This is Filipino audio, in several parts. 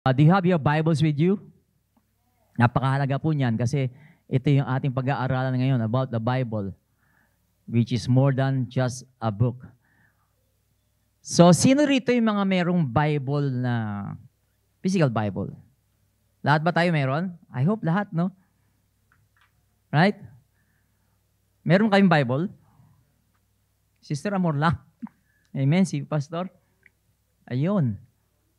Do you have your Bibles with you? Napakahalaga po niyan kasi ito yung ating pag-aaralan ngayon about the Bible, which is more than just a book. So, sino rito yung mga merong Bible na physical Bible? Lahat ba tayo meron? I hope lahat, no? Right? Meron kayong Bible? Sister Amor lang. Amen, si Pastor. Ayun.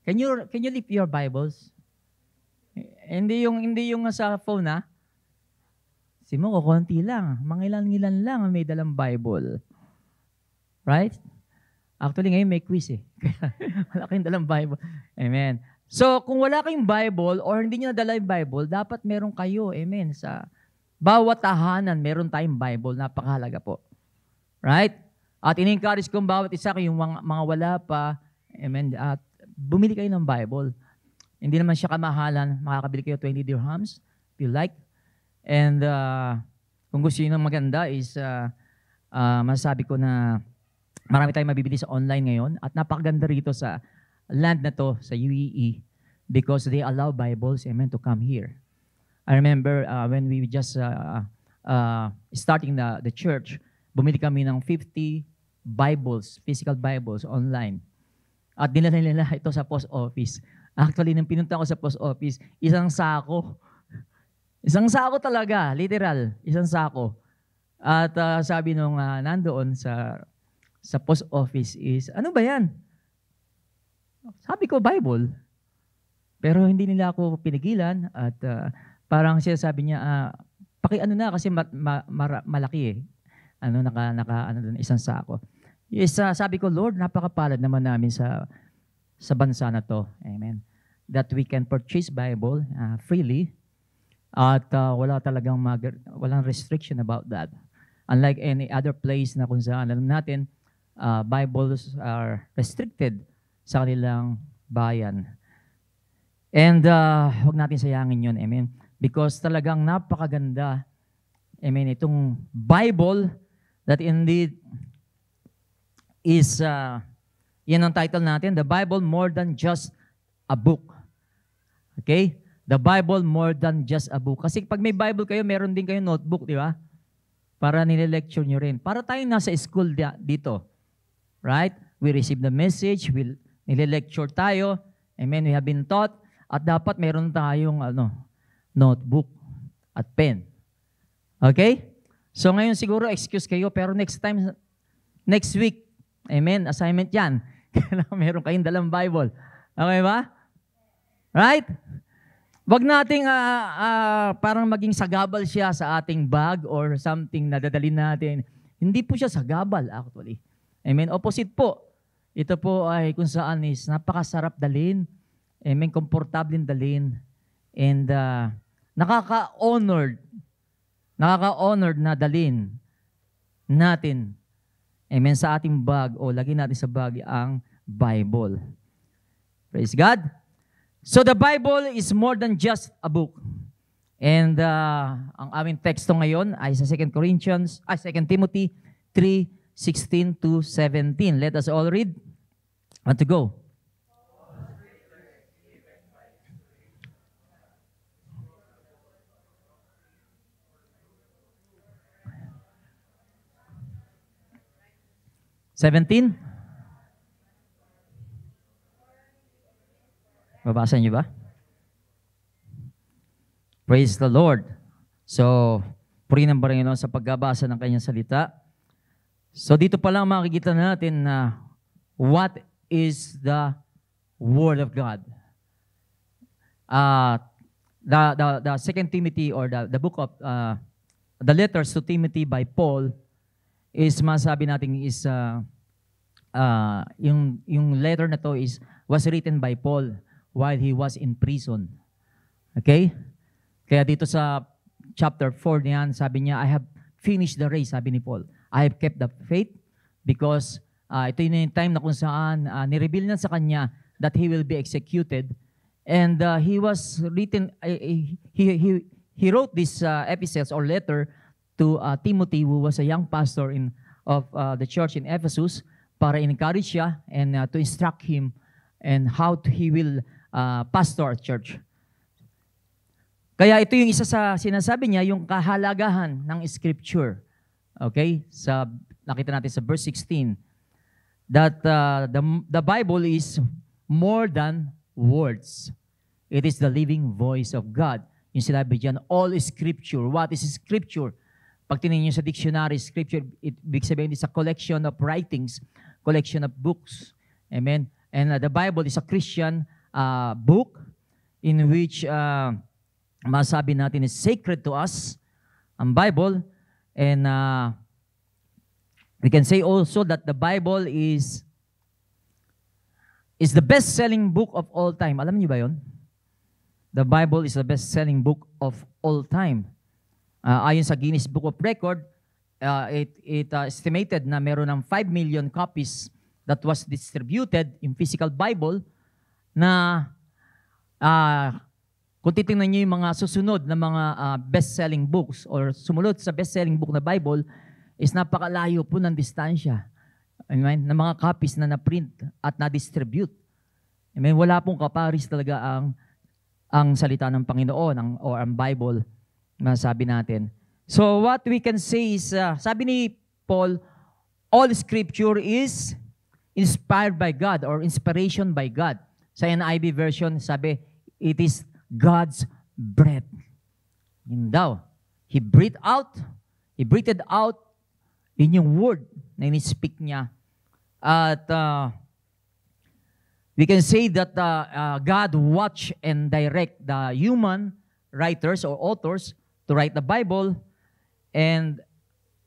Can you lift your Bibles? Hindi yung sa phone, ha? Si mo, konti lang. Mangilan-ngilan lang may dalang Bible. Right? Actually, ngayon may quiz eh. Wala kayong dalang Bible. Amen. So, kung wala kayong Bible or hindi nyo nadala yung Bible, dapat meron kayo. Amen. Sa bawat tahanan, meron tayong Bible. Napakahalaga po. Right? At in-encourage kong bawat isa kayong mga wala pa. Amen. At bumili kayo ng Bible. Hindi naman siya kamahalan. Makakabili kayo 20 dirhams if you like. And kung gusto nyo ng maganda is masasabi ko na marami tayong mabibili sa online ngayon at napakaganda rito sa land na to, sa UAE, because they allow Bibles, amen, to come here. I remember when we just starting the church, bumili kami ng 50 Bibles, physical Bibles online. At dinala nila ito sa post office. Actually, nung pinunta ko sa post office, isang sako. Isang sako talaga, literal, isang sako. At sabi nung nandoon sa post office is, ano ba yan? Sabi ko, Bible. Pero hindi nila ako pinigilan at parang siya sabi niya, paki-ano na kasi malaki eh. Naka doon, isang sako. Yes, sabi ko, Lord, napakapalad naman namin sa bansa na to. Amen. That we can purchase Bible freely at walang restriction about that. Unlike any other place na kung saan alam natin, Bibles are restricted sa kanilang bayan. And huwag natin sayangin yun, amen. Because talagang napakaganda, amen, itong Bible that indeed is, yan ang title natin, The Bible More Than Just a Book. Okay? The Bible More Than Just a Book. Kasi pag may Bible kayo, meron din kayo notebook, di ba? Para nile-lecture nyo rin. Para tayong nasa school dito. Right? We receive the message, nile-lecture tayo, amen, we have been taught, at dapat meron tayong notebook at pen. Okay? So ngayon siguro excuse kayo, pero next week, amen, assignment yan. Meron kayong dalang Bible. Okay ba? Right? Wag nating parang maging sagabal siya sa ating bag or something na dadalhin natin. Hindi po siya sagabal actually. Amen. Opposite po. Ito po ay kung saan is napakasarap dalhin. Amen. Komportableng dalhin. And nakaka-honored na dalhin natin. Amen. Sa ating bag o lagyan natin sa bag ang Bible. Praise God. So the Bible is more than just a book. And ang aming teksto ngayon ay sa 2 Timothy 3:16 to 17. Let us all read. Want to go? Babasa niyo ba? Praise the Lord. So, purihin ang Panginoon sa pagbabasa ng kanyang salita. So, dito pa lang makikita natin na what is the Word of God. The 2 Timothy or the book of the letters to Timothy by Paul is masabi natin is yung letter na to was written by Paul while he was in prison. Okay? Kaya dito sa chapter 4 niyan, sabi niya, I have finished the race, sabi ni Paul. I have kept the faith because ito yung time na kung saan nireveal na sa kanya that he will be executed. And he wrote this epistles or letter to Timothy, who was a young pastor of the church in Ephesus, para encourage siya and to instruct him and how he will pastor at church. Kaya ito yung isa sa sinasabi niya, yung kahalagahan ng Scripture. Okay? Nakita natin sa verse 16, that the Bible is more than words. It is the living voice of God. Yung sinabi dyan, all is Scripture. What is Scripture? Pag tinignan niyo sa dictionary, Scripture, ibig sabihin is a collection of writings, collection of books. Amen? And the Bible is a Christian book in which masabi natin is sacred to us, ang Bible, and we can say also that the Bible is the best-selling book of all time. Alam niyo ba yon? The Bible is the best-selling book of all time. Ayon sa Guinness Book of Record, it estimated na meron ng 5 million copies that was distributed in physical Bible na kung titingnan niyo yung mga susunod na mga best-selling books or sumunod sa best-selling book na Bible is napakalayo po ng distansya. Amen? Ng mga copies na na-print at na-distribute. Amen? Wala pong kaparis talaga ang salita ng Panginoon or ang Bible na sabi natin. So what we can say is, sabi ni Paul, all Scripture is inspired by God or inspiration by God. Sa NIV version, sabi, it is God's breath. Yun daw. He breathed out in yung word na in-speak niya. At we can say that God watch and direct the human writers or authors to write the Bible, and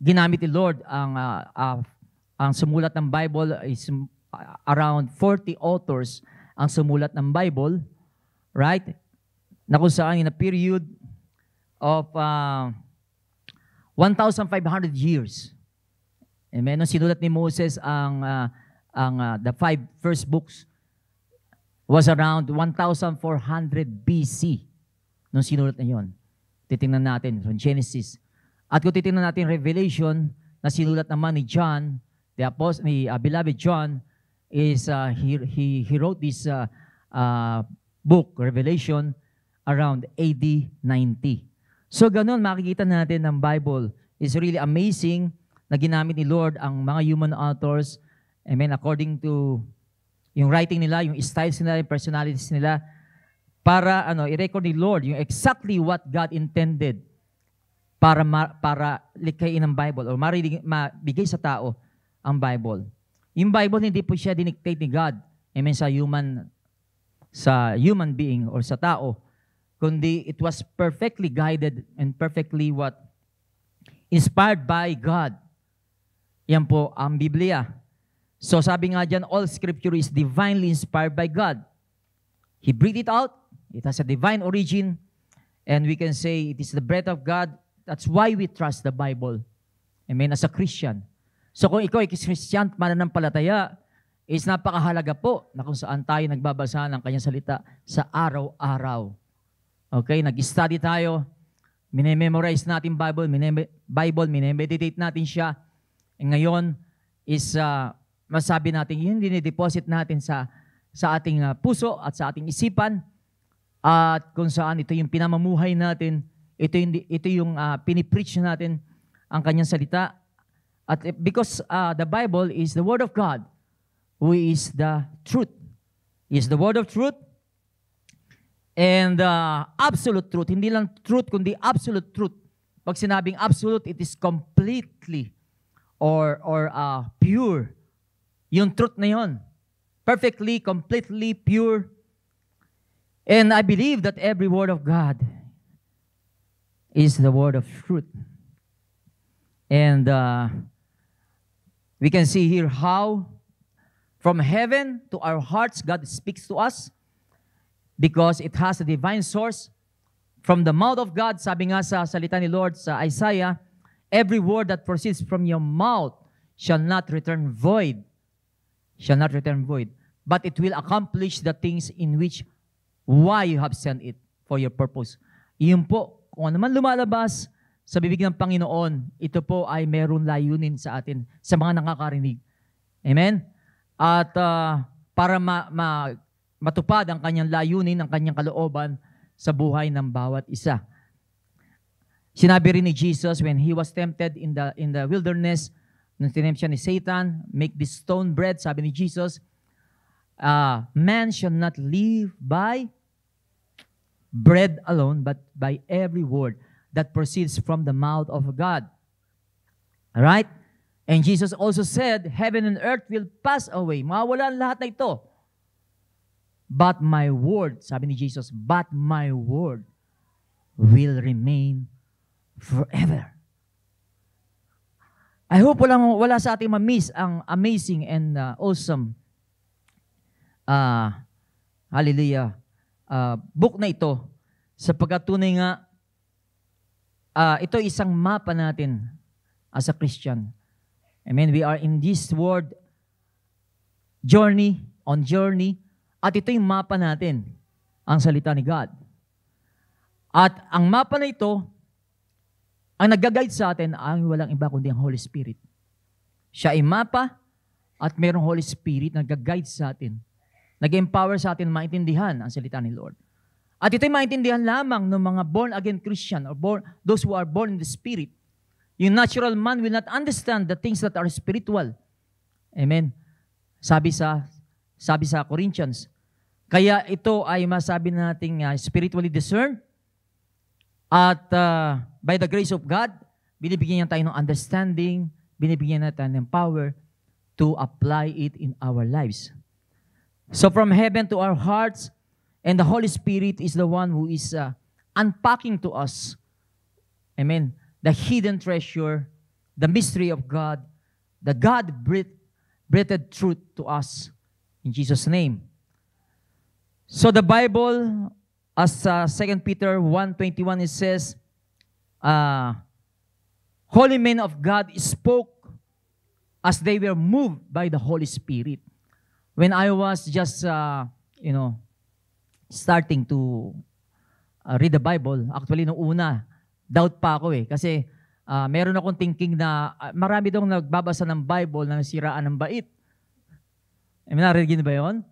ginamit ni Lord ang sumulat ng Bible is around 40 authors ang sumulat ng Bible, right? Na kung saan in a period of 1,500 years. Amen. Nung sinulat ni Moses the 5 first books was around 1,400 BC nung sinulat na yun. Titingnan natin from Genesis. At kung titingnan natin Revelation na sinulat naman ni John, ni beloved John, is he wrote this book, Revelation, around AD 90. So ganun, makikita natin ng Bible is really amazing na ginamit ni Lord ang mga human authors, amen, according to yung writing nila, yung styles nila, yung personalities nila, para i-record ni Lord yung exactly what God intended para likhain ng Bible or mabigay sa tao ang Bible. Yung Bible hindi po siya dinictate ni God, amen, sa human being or sa tao, kundi it was perfectly guided and perfectly inspired by God. Yan po ang Biblia. So sabi nga dyan, all Scripture is divinely inspired by God. He breathed it out. It has a divine origin. And we can say it is the breath of God. That's why we trust the Bible. Amen, as a Christian. So kung ikaw ay Christian, mananampalataya, is napakahalaga po na kung saan tayo nagbabasa ng kanyang salita sa araw-araw. Okay, nag-study tayo, minememorize natin Bible, minemeditate natin siya. E ngayon is masabi natin, yun dinideposit natin sa ating puso at sa ating isipan, at kung saan ito yung pinamamuhay natin, ito yung pinipreach natin ang kanyang salita. At because the Bible is the Word of God, who is the truth. He is the Word of truth, and absolute truth. Hindi lang truth, kundi absolute truth. Pag sinabing absolute, it is completely or pure. Yung truth na yun. Perfectly, completely pure. And I believe that every word of God is the word of truth. And we can see here how from heaven to our hearts, God speaks to us, because it has a divine source from the mouth of God. Sabi nga sa salita ni Lord sa Isaiah, every word that proceeds from your mouth shall not return void. Shall not return void. But it will accomplish the things in which why you have sent it for your purpose. Iyon po, kung ano man lumalabas sa bibig ng Panginoon, ito po ay meron layunin sa atin, sa mga nakakarinig. Amen? At para matupad ang kanyang layunin, ang kanyang kalooban sa buhay ng bawat isa. Sinabi rin ni Jesus when He was tempted in the wilderness, nung tinempt siya ni Satan, make this stone bread, sabi ni Jesus, man shall not live by bread alone, but by every word that proceeds from the mouth of God. Alright? And Jesus also said, heaven and earth will pass away. Mawawala ang lahat na ito. But my word, sabi ni Jesus, but my word will remain forever. I hope wala sa ating ma-miss ang amazing and awesome hallelujah book na ito, sapagkat tunay nga ito isang mapa natin as a Christian. Amen. We are in this world journey, at ito yung mapa natin, ang salita ni God. At ang mapa na ito, ang nag-guide sa atin ay walang iba kundi ang Holy Spirit. Siya ay mapa at mayroong Holy Spirit na nag-guide sa atin. Nag-empower sa atin maintindihan ang salita ni Lord. At ito'y maintindihan lamang ng mga born-again Christian or those who are born in the Spirit. Yung natural man will not understand the things that are spiritual. Amen. Sabi sa Corinthians. Kaya ito ay masabi nating spiritually discerned. At by the grace of God, binibigyan niya tayo ng understanding, binibigyan niya tayo ng power to apply it in our lives. So from heaven to our hearts, and the Holy Spirit is the one who is unpacking to us, amen, the hidden treasure, the mystery of God, the God-breathed truth to us, in Jesus' name. So the Bible, as 2 Peter 1:21, it says, holy men of God spoke as they were moved by the Holy Spirit. When I was just, starting to read the Bible, actually, nung una, doubt pa ako kasi meron akong thinking na marami daw nagbabasa ng Bible na nasiraan ng bait. Narinig niyo ba yun?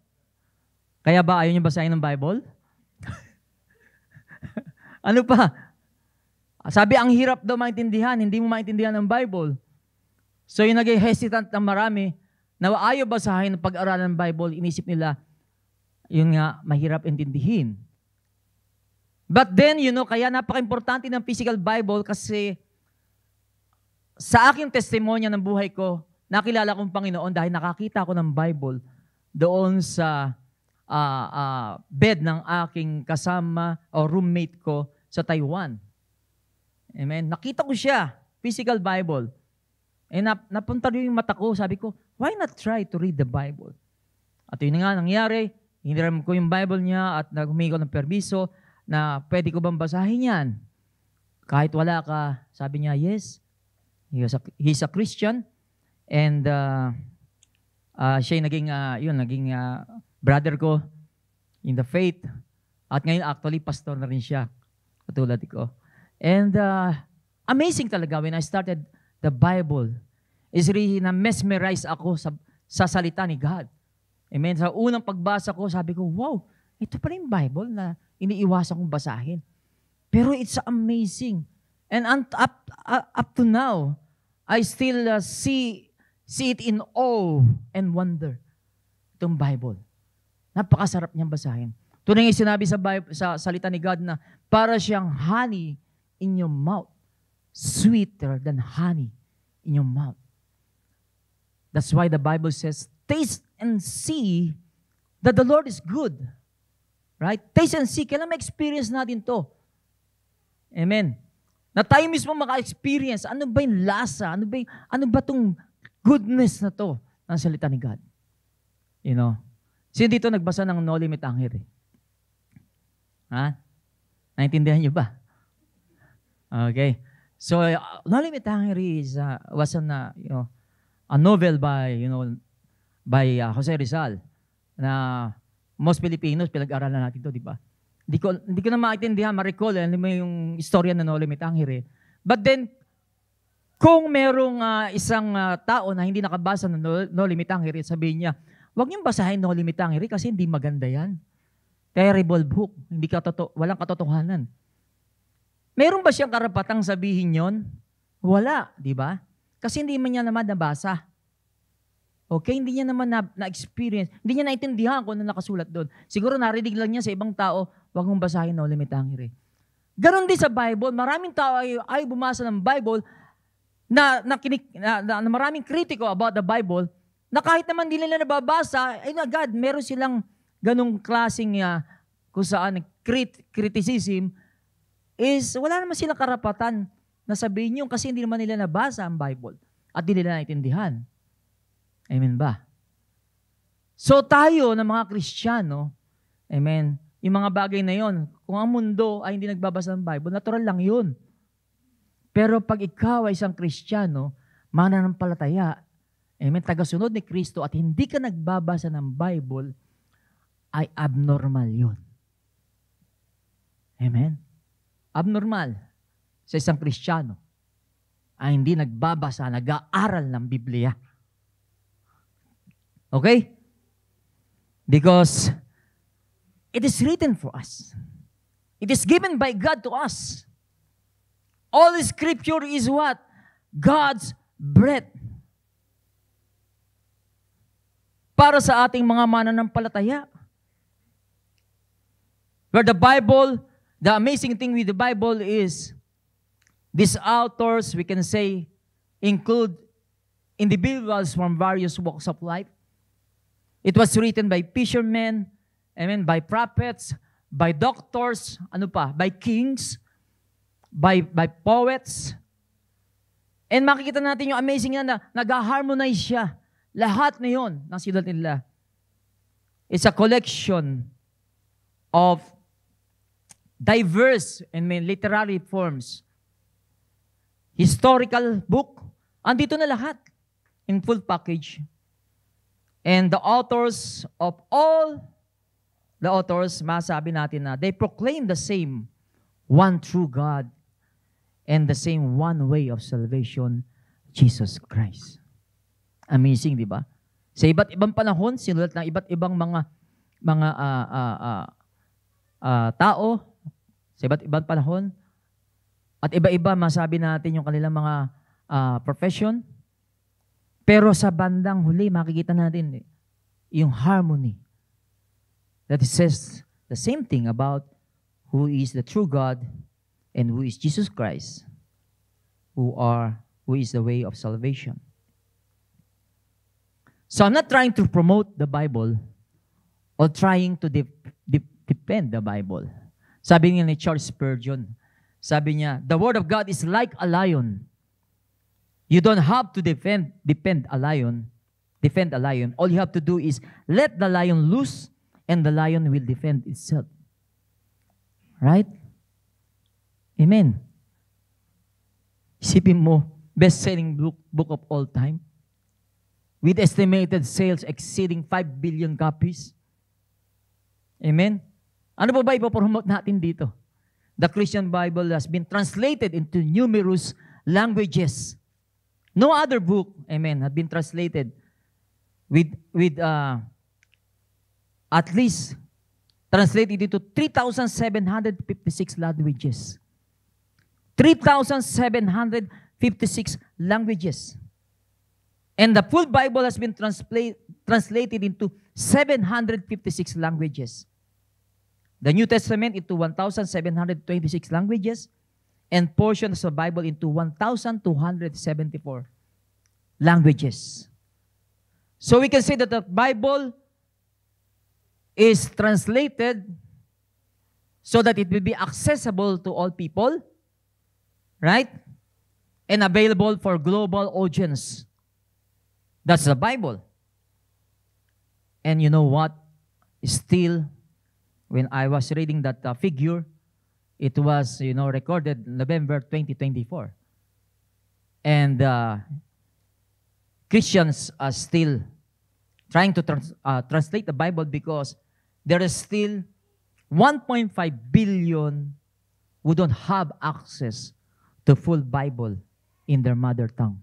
Kaya ba ayaw niyo basahin ng Bible? Ano pa? Sabi, ang hirap daw maintindihan, hindi mo maintindihan ng Bible. So yung nag-hesitant ng marami, na ayaw basahin ng pag-aralan ng Bible, inisip nila, yun nga, mahirap intindihin. But then, kaya napaka-importante ng physical Bible kasi sa aking testimonya ng buhay ko, nakilala kong Panginoon dahil nakakita ko ng Bible doon sa bed ng aking kasama o roommate ko sa Taiwan. Amen. Nakita ko siya, physical Bible. Napunta rin yung mata ko, sabi ko, why not try to read the Bible? At yun nga nangyari, hiniram ko yung Bible niya at humingi ko ng permiso na pwede ko bang basahin yan? Kahit wala ka, sabi niya, yes. He's a Christian. And siya yung naging brother ko in the faith. At ngayon actually pastor na rin siya, katulad ko. And amazing talaga when I started the Bible, is really na-mesmerize ako sa salita ni God. Amen. Sa unang pagbasa ko, sabi ko, wow, ito pa rin Bible na iniiwasan kong basahin. Pero it's amazing. And up to now, I still see it in awe and wonder. Itong Bible. Napakasarap niyang basahin. Tunay nga sinabi sa salita ni God na para siyang honey in your mouth. Sweeter than honey in your mouth. That's why the Bible says, taste and see that the Lord is good. Right? Taste and see. Kailan ma-experience natin to? Amen. Na tayo mismo maka-experience. Ano ba yung lasa? Ano ba itong goodness na to ng salita ni God? Sino dito nagbasa ng No Limit Anger? Ha? Naintindihan niyo ba? Okay. So, No Limit Anger was a novel by Jose Rizal na most Filipinos pinag-aralan natin to, di ba? Hindi ko na maintindihan, ma-recall yung istorya ng No Limit Anger. But then, kung merong isang tao na hindi nakabasa ng No Limit Anger, sabihin niya, Huwag niyong basahin No Limit Angry kasi hindi maganda yan. Terrible book. Walang katotohanan. Meron ba siyang karapatang sabihin yon? Wala, di ba? Kasi hindi man niya naman nabasa. Okay, hindi niya naman na-experience. Hindi niya naintindihan kung ano nakasulat doon. Siguro narinig lang niya sa ibang tao, huwag mong basahin No Limit Angry. Ganon din sa Bible. Maraming tao ay bumasa ng Bible na maraming kritiko about the Bible na kahit naman hindi nila nababasa, ay na God, meron silang ganong klaseng kung saan criticism is wala naman silang karapatan na sabihin yun kasi hindi naman nila nabasa ang Bible at hindi nila naintindihan. Amen ba? So tayo na mga Kristiyano, amen, yung mga bagay na yon, kung ang mundo ay hindi nagbabasa ng Bible, natural lang yun. Pero pag ikaw ay isang Kristiyano, mananampalataya, amen, tagasunod ni Kristo at hindi ka nagbabasa ng Bible, ay abnormal yun. Amen? Abnormal sa isang Kristiyano ay hindi nagbabasa, nag-aaral ng Biblia. Okay? Because it is written for us. It is given by God to us. All the Scripture is what? God's breath. Para sa ating mga mananampalataya. Where the Bible, the amazing thing with the Bible is, these authors, we can say, include individuals from various walks of life. It was written by fishermen, by prophets, by doctors, by kings, by poets. And makikita natin yung amazing na nag-harmonize siya. Lahat na yun ng sinulat nila. It's a collection of diverse literary forms. Historical book, andito na lahat in full package. And the authors of all the authors, masabi natin na they proclaim the same one true God and the same one way of salvation, Jesus Christ. Amazing, di ba? Sa iba't ibang panahon, sinulat ng iba't ibang mga tao, sa iba't ibang panahon, at iba-iba masabi natin yung kanilang mga profession. Pero sa bandang huli, makikita natin yung harmony. That it says the same thing about who is the true God and who is Jesus Christ, who is the way of salvation. So I'm not trying to promote the Bible or trying to defend the Bible. Sabi niya ni Charles Spurgeon, sabi niya, the Word of God is like a lion. You don't have to defend a lion. All you have to do is let the lion loose and the lion will defend itself. Right? Amen. Isipin mo, best-selling book of all time with estimated sales exceeding 5 billion copies. Amen? Ano ba ipopromote natin dito? The Christian Bible has been translated into numerous languages. No other book, amen, had been translated with at least translated into 3,756 languages. 3,756 languages. And the full Bible has been translated into 756 languages. The New Testament into 1,726 languages, and portions of the Bible into 1,274 languages. So we can say that the Bible is translated so that it will be accessible to all people, right? And available for global audience. That's the Bible. And you know what? Still, when I was reading that figure, it was, recorded November 2024. And Christians are still trying to translate the Bible because there is still 1.5 billion who don't have access to full Bible in their mother tongue.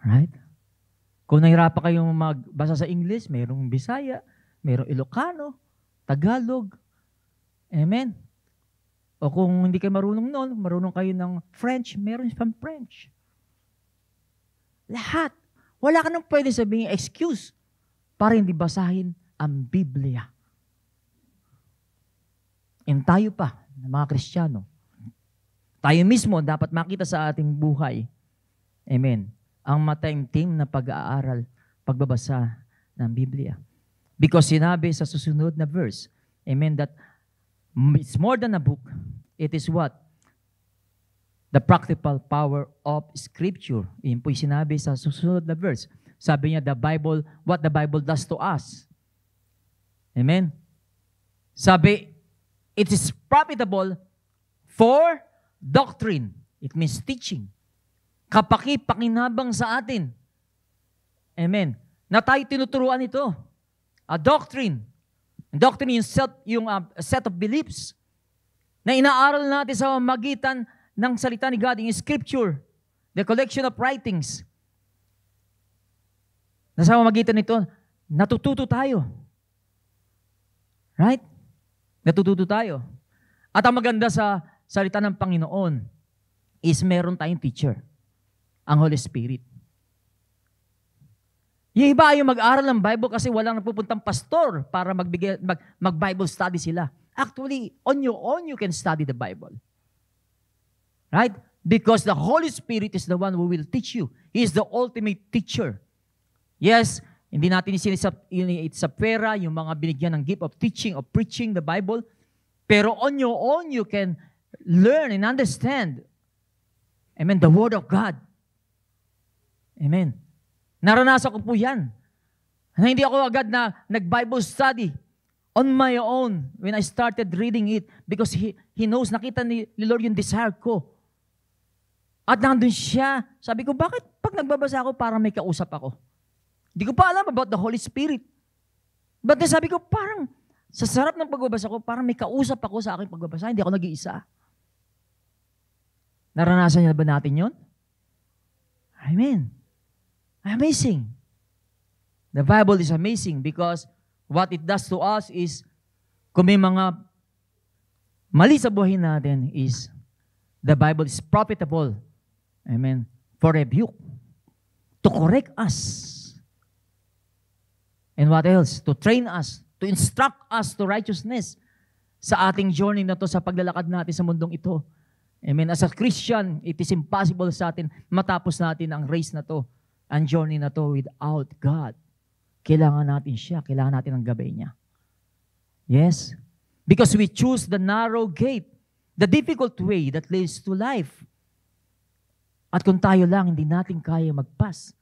Right? Kung nahirapan kayong magbasa sa English, mayroong Bisaya, mayroong Ilocano, Tagalog. Amen? O kung hindi kayo marunong noon, marunong kayo ng French, meron from French. Lahat. Wala ka nang pwede sabihin excuse para hindi basahin ang Biblia. And tayo pa, mga Kristiyano, tayo mismo dapat makita sa ating buhay, amen, ang mataimtim na pag-aaral, pagbabasa ng Biblia. Because sinabi sa susunod na verse, amen, that it's more than a book. It is what? The practical power of Scripture. Yun po'y sinabi sa susunod na verse. Sabi niya, the Bible, what the Bible does to us. Amen? Sabi, it is profitable for doctrine. It means teaching. Kapaki-pakinabang sa atin. Amen. Na tayo tinuturuan ito. A doctrine. Doctrine yung set of beliefs na inaaral natin sa magitan ng salita ni God, yung Scripture, the collection of writings. Na sa magitan nito, natututo tayo. Right? Natututo tayo. At ang maganda sa salita ng Panginoon is meron tayong teacher, ang Holy Spirit. Yung iba yung mag-aral ng Bible kasi walang napupuntang pastor para mag-Bible study sila. Actually, on your own, you can study the Bible. Right? Because the Holy Spirit is the one who will teach you. He is the ultimate teacher. Yes, hindi natin sa pera yung mga binigyan ng gift of teaching, of preaching the Bible. Pero on your own, you can learn and understand. Amen. The Word of God. Amen. Naranasan ko po yan. Na hindi ako agad na nag-Bible study on my own when I started reading it because He knows, nakita ni Lord yung desire ko. At nandun siya. Sabi ko, bakit pag nagbabasa ako, parang may kausap ako? Hindi ko pa alam about the Holy Spirit. But then sabi ko, parang sa sarap ng pagbabasa ko, parang may kausap ako sa aking pagbabasa. Hindi ako nag-iisa. Naranasan niya ba natin yun? Amen. Amazing. The Bible is amazing because what it does to us is, kung may mga mali sa buhay natin is, the Bible is profitable. Amen. For rebuke. To correct us. And what else? To train us. To instruct us to righteousness. Sa ating journey na to, sa paglalakad natin sa mundong ito. Amen. As a Christian, it is impossible sa atin matapos natin ang race na to, ang journey na to without God. Kailangan natin siya. Kailangan natin ang gabay niya. Yes? Because we choose the narrow gate, the difficult way that leads to life. At kung tayo lang, hindi natin kaya mag-pass.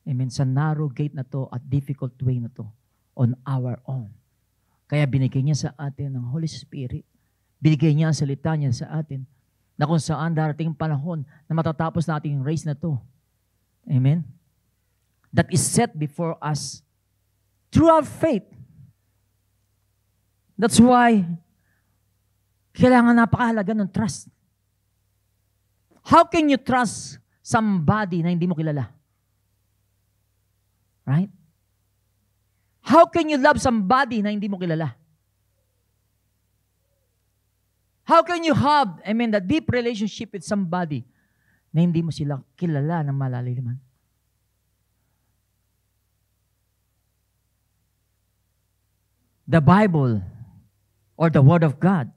Amen. Sa narrow gate na to at difficult way na to on our own. Kaya binigay niya sa atin ng Holy Spirit. Binigay niya ang salita niya sa atin na kung saan darating panahon na matatapos natin yung race na to. Amen? That is set before us through our faith. That's why kailangan napakahalaga ng trust. How can you trust somebody na hindi mo kilala? Right? How can you love somebody na hindi mo kilala? How can you have, the deep relationship with somebody na hindi mo sila kilala ng malaliman? The Bible or the Word of God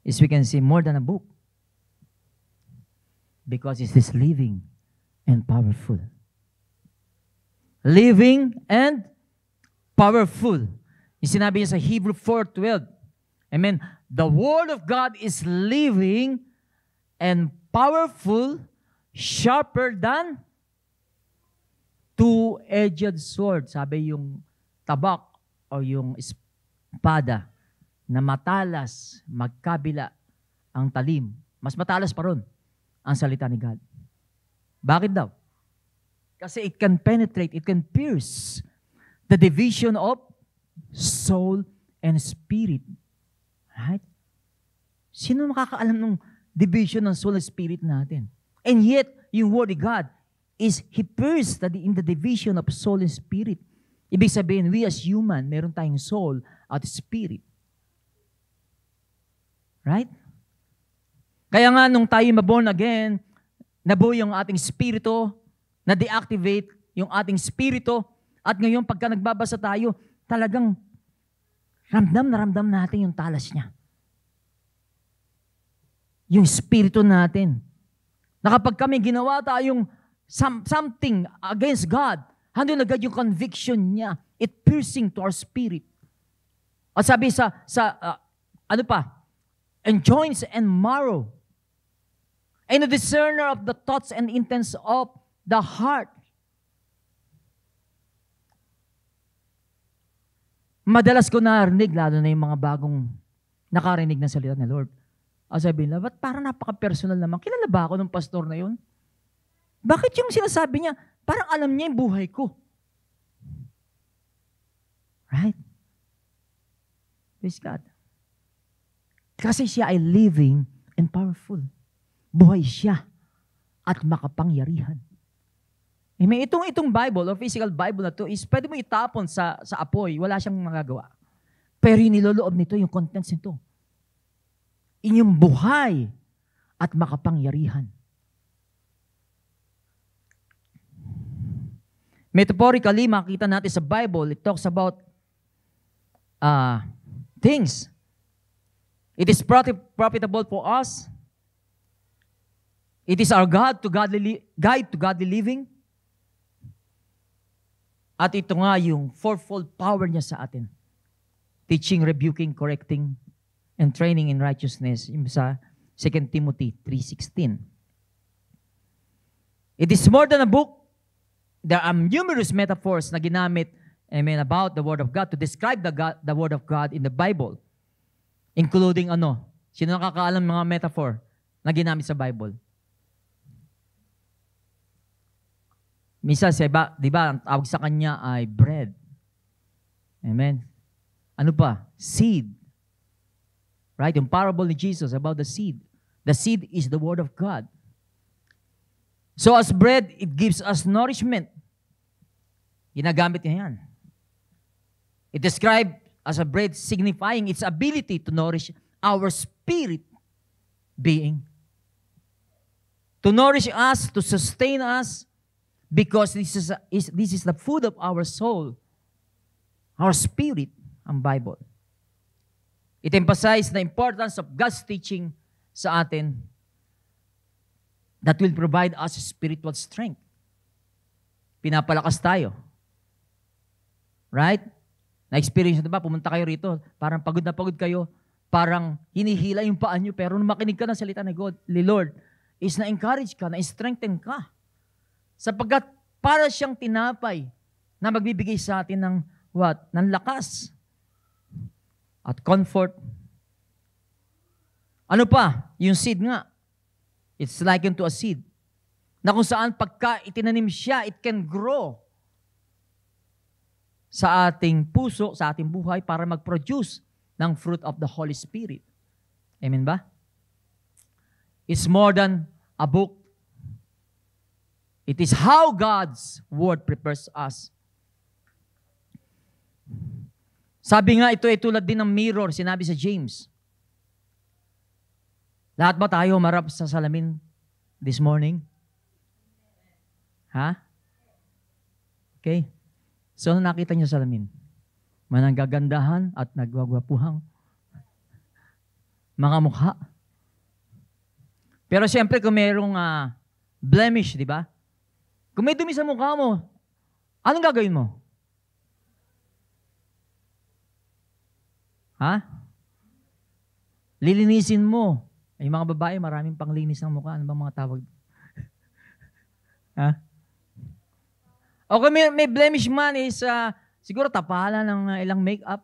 is, we can say, more than a book because it is living and powerful. Living and powerful. Yung sinabi niya sa Hebrew 4:12. Amen. The Word of God is living and powerful, sharper than two-edged sword. Sabi yung tabak o yung espada na matalas, magkabila ang talim. Mas matalas pa ron ang salita ni God. Bakit daw? Kasi it can penetrate, it can pierce the division of soul and spirit. Right? Sino makakaalam ng division ng soul and spirit natin? And yet, yung Word of God is He pierced in the division of soul and spirit. Ibig sabihin, we as human, meron tayong soul at spirit. Right? Kaya nga, nung tayo maborn again, nabuo yung ating spirito, na-deactivate yung ating spirito, at ngayon, pagka nagbabasa tayo, talagang ramdam na ramdam natin yung talas niya. Yung spirito natin. Na kapag kami ginawa tayong something against God, handun agad yung conviction niya. It piercing to our spirit. At sabi and joints and marrow, and a discerner of the thoughts and intents of the heart. Madalas ko narinig, lalo na yung mga bagong nakarinig ng salita ng Lord. Sabi nila, ba't parang napaka-personal naman? Kilala ba ako ng pastor na yun? Bakit yung sinasabi niya, parang alam niya yung buhay ko? Right? Praise God. Kasi siya ay living and powerful. Buhay siya at makapangyarihan. Amen. Itong Bible or physical Bible na to is pwede mo itapon sa apoy. Wala siyang magagawa. Pero yung niloloob nito, yung contents nito. Inyong buhay at makapangyarihan. Metaphorically, makita natin sa Bible, it talks about things. It is profitable for us. It is our guide to godly living. At ito nga yung fourfold power niya sa atin. Teaching, rebuking, correcting, and training in righteousness. Yung sa 2 Timothy 3:16. It is more than a book. There are numerous metaphors na ginamit, amen, about the Word of God to describe the Word of God in the Bible. Including sino nakakaalam mga metaphor na ginamit sa Bible? Misa, di ba, ang tawag sa kanya ay bread. Amen. Ano pa? Seed. Right? Yung parable ni Jesus about the seed. The seed is the Word of God. So as bread, it gives us nourishment. Ginagamit niya yan. It described as a bread signifying its ability to nourish our spirit being. To nourish us, to sustain us, because this is the food of our soul, our spirit, ang Bible. It emphasizes the importance of God's teaching sa atin that will provide us spiritual strength. Pinapalakas tayo. Right? Na-experience nyo ba? Pumunta kayo rito, parang pagod na pagod kayo, parang hinihila yung paa nyo, pero nung makinig ka ng salita ni Lord, is na-encourage ka, na-strengthen ka. Sapagkat para siyang tinapay na magbibigay sa atin ng what? Ng lakas at comfort. Ano pa? Yung seed nga. It's likened to a seed. Na kung saan pagka itinanim siya, it can grow sa ating puso, sa ating buhay para mag-produce ng fruit of the Holy Spirit. Amen ba? It's more than a book. It is how God's Word prepares us. Sabi nga, ito ay tulad din ng mirror, sinabi sa James. Lahat ba tayo marap sa salamin this morning? Ha? Okay. So, ano nakita niyo sa salamin? Mananggagandahan at nagwagwapuhang mga mukha. Pero siyempre, kung mayroong blemish, di ba? Kung may dumi sa mukha mo, anong gagawin mo? Ha? Lilinisin mo. Ay, mga babae, maraming panglinis ng mukha. Ano ba mga tawag? Ha? O kung may blemish man is, siguro tapala ng ilang makeup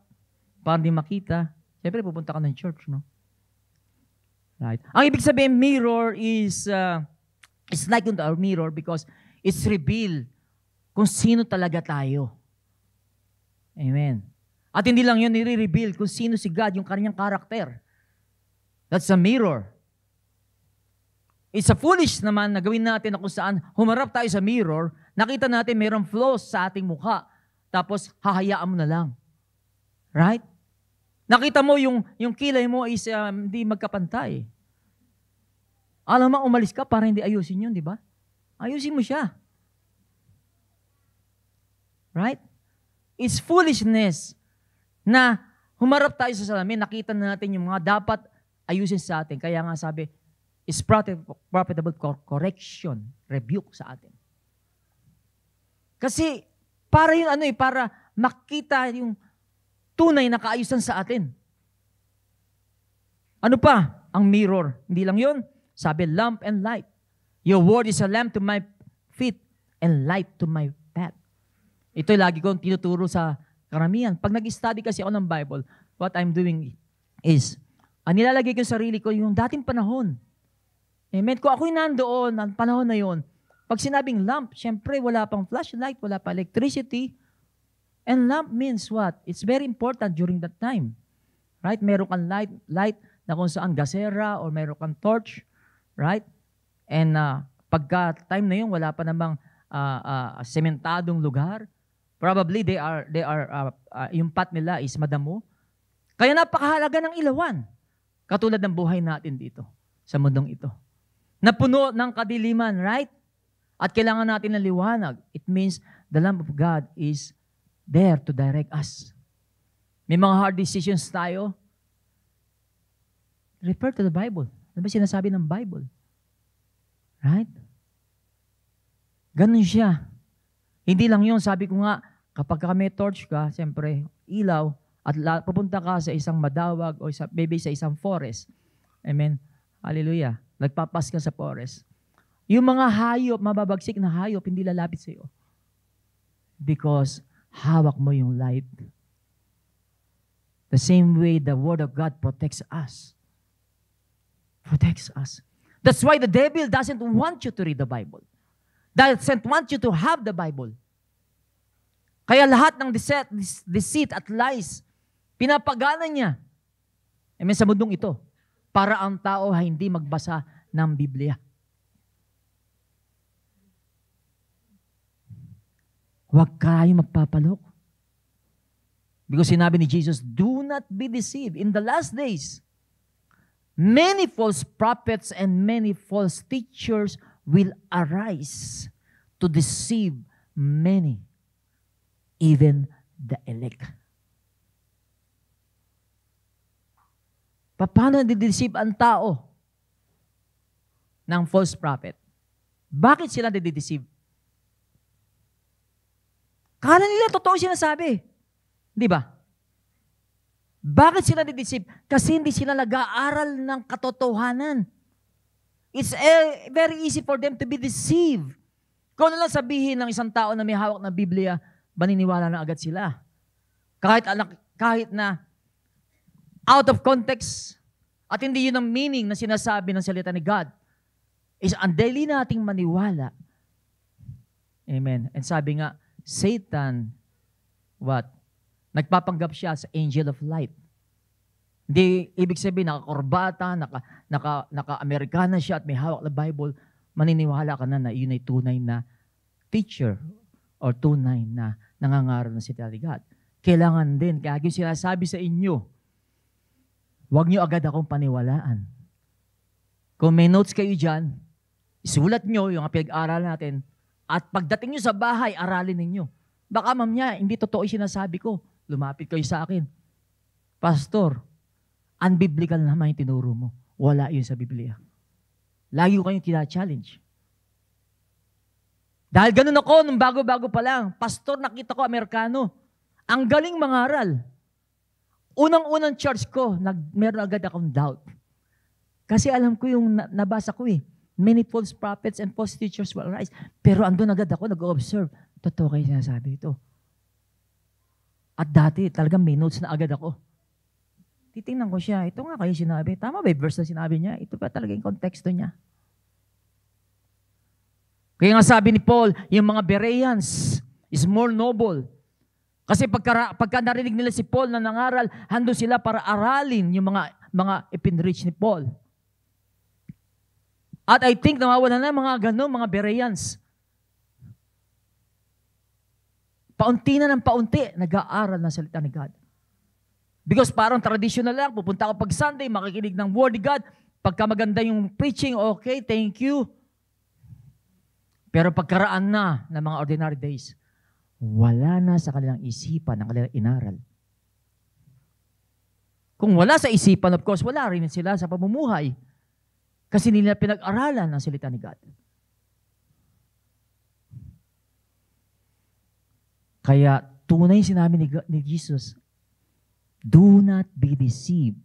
para di makita. Siyempre, pupunta ka ng church, no? Right. Ang ibig sabihin, mirror is like a mirror because it's reveal kung sino talaga tayo. Amen. At hindi lang yun nire-reveal kung sino si God, yung kanyang karakter. That's a mirror. It's a foolish naman na gawin natin na kung saan humarap tayo sa mirror, nakita natin mayroong flaws sa ating mukha, tapos hahayaan mo na lang. Right? Nakita mo yung kilay mo is hindi magkapantay. Alam mo, umalis ka para hindi ayusin yun, di ba? Ayusin mo siya. Right? It's foolishness na humarap tayo sa salamin, nakita na natin yung mga dapat ayusin sa atin. Kaya nga sabi, is profitable correction, rebuke sa atin. Kasi para yun para makita yung tunay na kaayusan sa atin. Ano pa? Ang mirror. Hindi lang yun. Sabi, lamp and light. Your word is a lamp to my feet and light to my path. Ito lagi kong tinuturo sa karamihan. Pag nag-study kasi ako ng Bible, what I'm doing is, nilalagay ko yung sarili ko yung dating panahon. Amen. Kung ako'y nandoon, ang panahon na yon, pag sinabing lamp, syempre wala pang flashlight, wala pa electricity. And lamp means what? It's very important during that time. Right? Meron kang light na kung saan gasera or meron kang torch. Right? And pagka time na yun, wala pa namang sementadong lugar. Probably they are yung path nila is madamo. Kaya napakahalaga ng ilawan. Katulad ng buhay natin dito sa mundong ito. Napuno ng kadiliman, right? At kailangan natin ng liwanag. It means the Lamb of God is there to direct us. May mga hard decisions tayo. Refer to the Bible. Ano ba sinasabi ng Bible? Right? Ganun siya. Hindi lang yun. Sabi ko nga, kapag may torch ka, siyempre, ilaw, at pupunta ka sa isang madawag o maybe sa isang forest. Amen. Hallelujah. Nagpapas ka sa forest. Yung mga hayop, mababagsik na hayop, hindi lalapit sa iyo. Because hawak mo yung light. The same way the Word of God protects us. Protects us. That's why the devil doesn't want you to read the Bible. Doesn't want you to have the Bible. Kaya lahat ng deceit at lies, pinapagana niya. Amen, sa mundong ito. Para ang tao ay hindi magbasa ng Biblia. Huwag kayong magpapalok. Because sinabi ni Jesus, do not be deceived. In the last days, many false prophets and many false teachers will arise to deceive many, even the elect. Paano dideceive ang tao ng false prophet? Bakit sila dideceive? Kala nila totoo sinasabi. Di ba? Bakit sila dideceive? Kasi hindi sila nag-aaral ng katotohanan. It's very easy for them to be deceived. Kung ano lang sabihin ng isang tao na may hawak na Biblia, maniniwala na agad sila. Kahit na out of context, at hindi yun ang meaning na sinasabi ng salita ni God, is ang dali nating maniwala. Amen. And sabi nga, Satan, what? Nagpapanggap siya sa angel of light. Hindi, ibig sabihin, nakakorbata, naka-Amerikana siya at may hawak na Bible, maniniwala ka na yun ay tunay na teacher or tunay na nangangaral ng salita ni God. Kailangan din, kaya yung sinasabi sa inyo, huwag niyo agad akong paniwalaan. Kung may notes kayo dyan, isulat niyo yung pinag-aral natin at pagdating niyo sa bahay, aralin ninyo. Baka mamaya, hindi totoo yung sinasabi ko. Lumapit kayo sa akin. Pastor, unbiblical naman yung tinuro mo. Wala yun sa Biblia. Lagi ko kayong tina-challenge. Dahil ganun ako, nung bago-bago pa lang, pastor, nakita ko Amerikano. Ang galing mangaral. Unang-unang church ko, meron agad akong doubt. Kasi alam ko yung nabasa ko eh. Many false prophets and false teachers will arise. Pero andun agad ako, nag-observe. Totoo kayo sinasabi ito. At dati, talagang may notes na agad ako. Titingnan ko siya, ito nga kayo sinabi. Tama ba yung verse na sinabi niya? Ito ba talaga yung konteksto niya? Kaya nga sabi ni Paul, yung mga Bereans is more noble. Kasi pagka narinig nila si Paul na nangaral, hando sila para aralin yung mga ipinreach ni Paul. At I think nawawala na mga ganun, mga Bereans. Paunti na ng paunti, nag-aaral ng salita ni God. Because parang traditional lang, pupunta ako pag Sunday, makikinig ng Word of God. Pagka maganda yung preaching, okay, thank you. Pero pagkaraan na ng mga ordinary days, wala na sa kanilang isipan ang kanilang inaral. Kung wala sa isipan, of course, wala rin sila sa pamumuhay. Kasi nila pinag-aralan ng salita ni God. Kaya tunay sinabi ni Jesus, do not be deceived.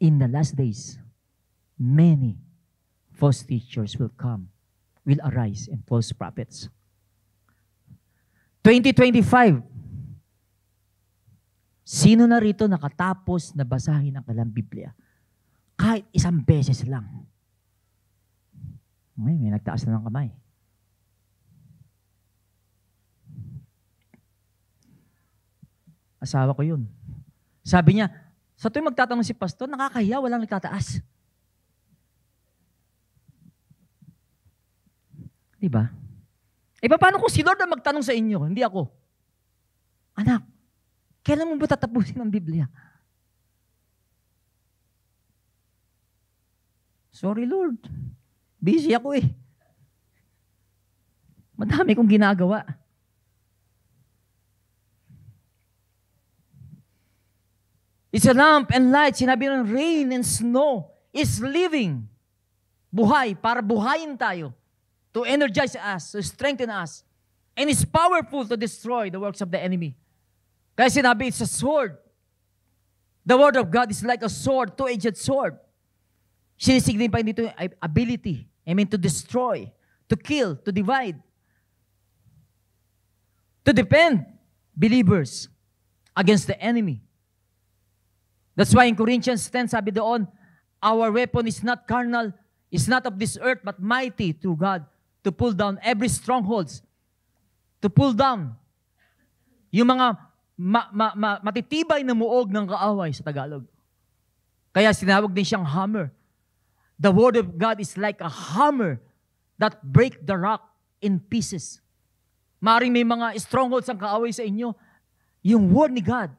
In the last days, many false teachers will arise, and false prophets. 2025, sino na rito nakatapos na basahin ang kanilang Biblia? Kahit isang beses lang. May nagtaas na ng kamay. Asawa ko yun. Sabi niya, sa tuwing magtatanong si pastor, nakakahiya, walang nagtataas. Diba? E paano kung si Lord ang magtanong sa inyo, hindi ako? Anak, kailan mo ba tatapusin ang Biblia? Sorry Lord, busy ako eh. Madami kong ginagawa. It's a lamp and light. Sinabi ng rain and snow is living. Buhay, para buhayin tayo. To energize us, to strengthen us. And it's powerful to destroy the works of the enemy. Kaya sinabi, it's a sword. The word of God is like a sword, two-edged sword. Sinisignify dito yung ability, to destroy, to kill, to divide, to defend believers against the enemy. That's why in Corinthians 10, sabi doon, our weapon is not carnal, is not of this earth, but mighty through God to pull down every strongholds, to pull down yung mga matitibay na muog ng kaaway sa Tagalog. Kaya sinawag din siyang hammer. The word of God is like a hammer that break the rock in pieces. Maring may mga strongholds ang kaaway sa inyo. Yung word ni God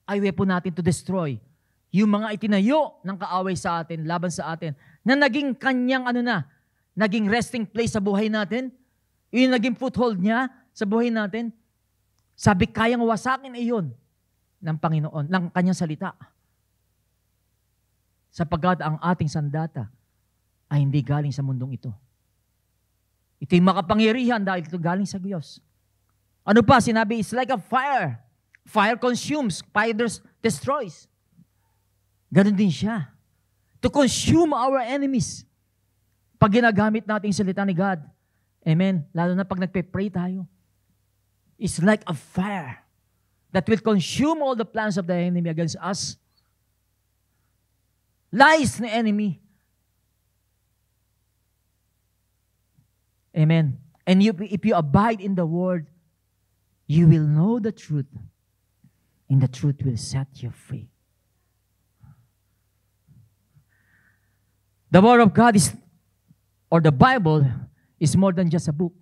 ay weapon natin to destroy. Yung mga itinayo ng kaaway sa atin, laban sa atin, na naging kanyang naging resting place sa buhay natin, yung naging foothold niya sa buhay natin, sabi kayang wasakin iyon ng Panginoon, ng kanyang salita. Sapagkat ang ating sandata ay hindi galing sa mundong ito. Ito'y makapangyarihan dahil ito galing sa Diyos. Ano pa? Sinabi, it's like a fire. Fire consumes, fire destroys. Ganon din siya. To consume our enemies. Pag ginagamit natin yung salita ni God, amen, lalo na pag nagpe-pray tayo, it's like a fire that will consume all the plans of the enemy against us. Lies ng enemy. Amen. And if you abide in the word, you will know the truth, and the truth will set you free. The word of God or the Bible is more than just a book.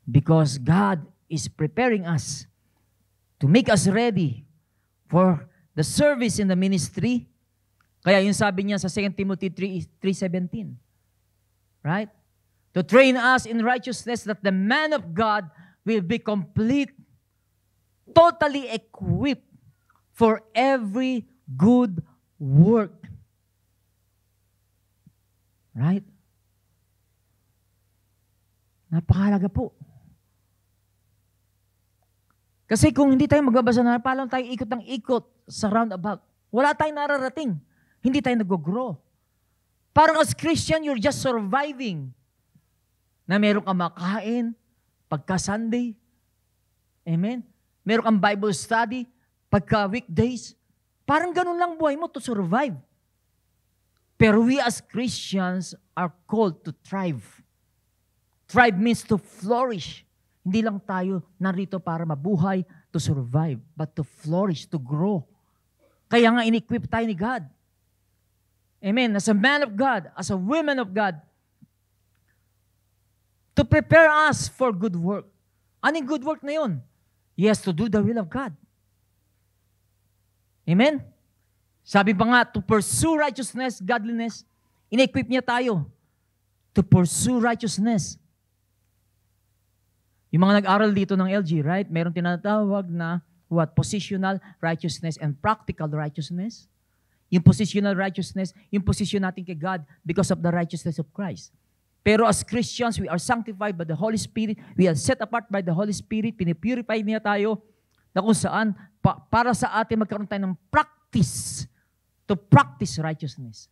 Because God is preparing us to make us ready for the service in the ministry. Kaya yung sabi niya sa 2 Timothy 3:17. Right? To train us in righteousness that the man of God will be complete, totally equipped for every good work. Right? Napakahalaga po. Kasi kung hindi tayo magbabasa na, paano tayo ikot ng ikot sa roundabout? Wala tayong nararating. Hindi tayo nag-grow. Parang as Christian, you're just surviving. Na meron kang makain, pagka Sunday. Amen? Meron kang Bible study, pagka weekdays. Parang ganun lang buhay mo to survive. Pero we as Christians are called to thrive. Thrive means to flourish. Hindi lang tayo narito para mabuhay, to survive, but to flourish, to grow. Kaya nga in-equip tayo ni God. Amen. As a man of God, as a woman of God, to prepare us for good work. Anong good work na yun? Yes, to do the will of God. Amen? Sabi pa nga, to pursue righteousness, godliness, in-equip niya tayo to pursue righteousness. Yung mga nag-aral dito ng LG, right? Meron tinatawag na what? Positional righteousness and practical righteousness. Yung positional righteousness, yung position natin kay God because of the righteousness of Christ. Pero as Christians, we are sanctified by the Holy Spirit. We are set apart by the Holy Spirit. Pinipurify niya tayo na kung saan, para sa atin magkaroon tayo ng practice to practice righteousness.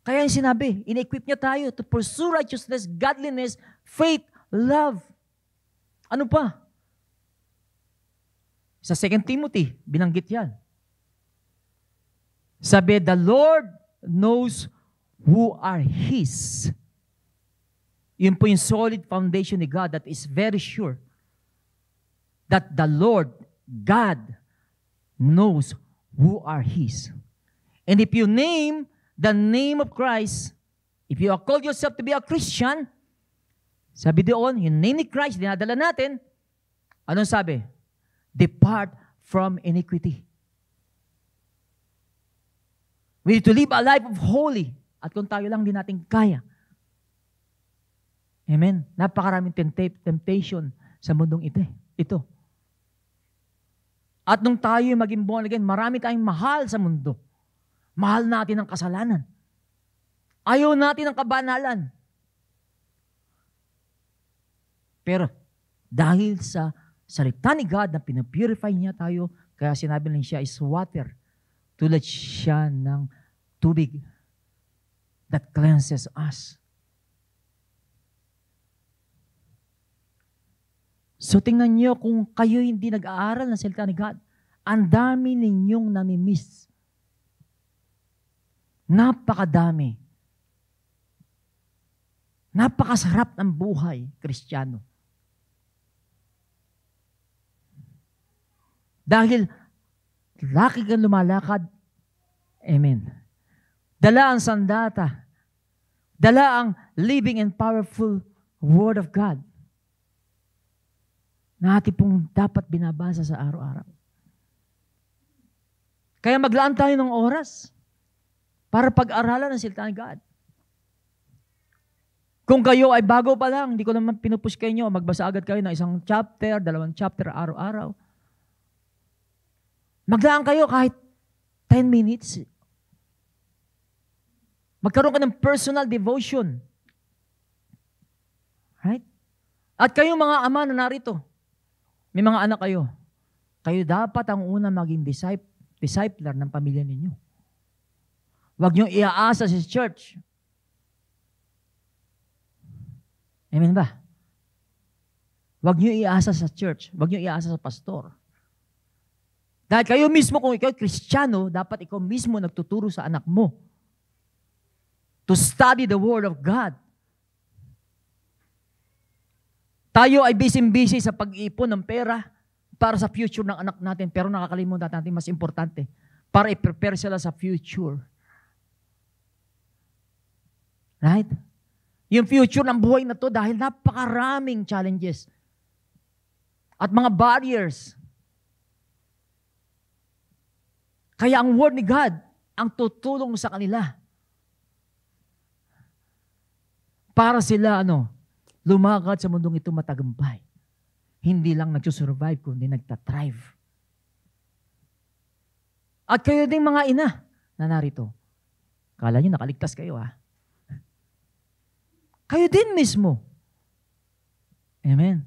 Kaya yung sinabi, in-equip niya tayo to pursue righteousness, godliness, faith, love. Ano pa? Sa 2 Timothy, binanggit yan. Sabi, the Lord knows who are His. Yun po yung solid foundation ni God that is very sure that the Lord, God, knows who are His. And if you name the name of Christ, if you call yourself to be a Christian, sabi doon, yung name ni Christ, dinadala natin, anong sabi? Depart from iniquity. We need to live a life of holy. At kung tayo lang din natin kaya. Amen. Napakaraming temptation sa mundong ito. At nung tayo maging born again, marami tayong mahal sa mundo. Mahal natin ang kasalanan. Ayaw natin ang kabanalan. Pero dahil sa salita ni God na pinapurify niya tayo, kaya sinabi lang siya is water. Tulad siya ng tubig that cleanses us. So tingnan niyo kung kayo hindi nag-aaral ng salita ni God, ang dami ninyong namimiss. Napakadami. Napakasarap ng buhay, Kristiyano. Dahil laki kang lumalakad, amen. Dala ang sandata. Dala ang living and powerful Word of God na ating pong dapat binabasa sa araw-araw. Kaya maglaan tayo ng oras para pag-aralan ng salita ni God. Kung kayo ay bago pa lang, hindi ko naman pinupush kayo nyo, magbasa agad kayo ng 1 chapter, 2 chapter araw-araw. Maglaan kayo kahit 10 minutes. Magkaroon ka ng personal devotion. Right? At kayo mga ama na narito, may mga anak kayo. Kayo dapat ang una maging discipler ng pamilya ninyo. Huwag niyong iaasa sa church. Amen ba? Huwag niyong iaasa sa church. Huwag niyong iaasa sa pastor. Dahil kayo mismo, kung ikaw Kristiyano, dapat ikaw mismo nagtuturo sa anak mo to study the Word of God. Tayo ay busy-busy sa pag-iipon ng pera para sa future ng anak natin, pero nakakalimutan natin mas importante, para i-prepare sila sa future. Right? Yung future ng buhay na to dahil napakaraming challenges at mga barriers. Kaya ang Word ni God ang tutulong sa kanila para sila lumakad sa mundong ito matagumpay. Hindi lang nagsusurvive, kundi nagtathrive. At kayo ding mga ina na narito. Kala nyo nakaligtas kayo ha? Kayo din mismo. Amen.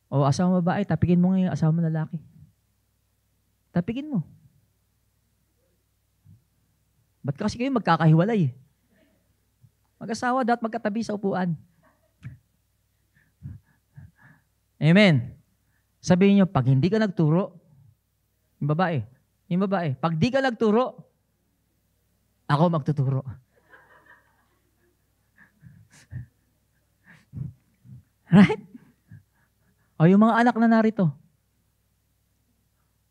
O asawa babae, tapikin mo ngayon asawa mo lalaki. Tapikin mo. Ba't kasi kayo magkakahiwalay? Mag-asawa dapat magkatabi sa upuan. Amen. Sabihin nyo, pag hindi ka nagturo, yung babae, pag di ka nagturo, ako magtuturo. Right? O yung mga anak na narito.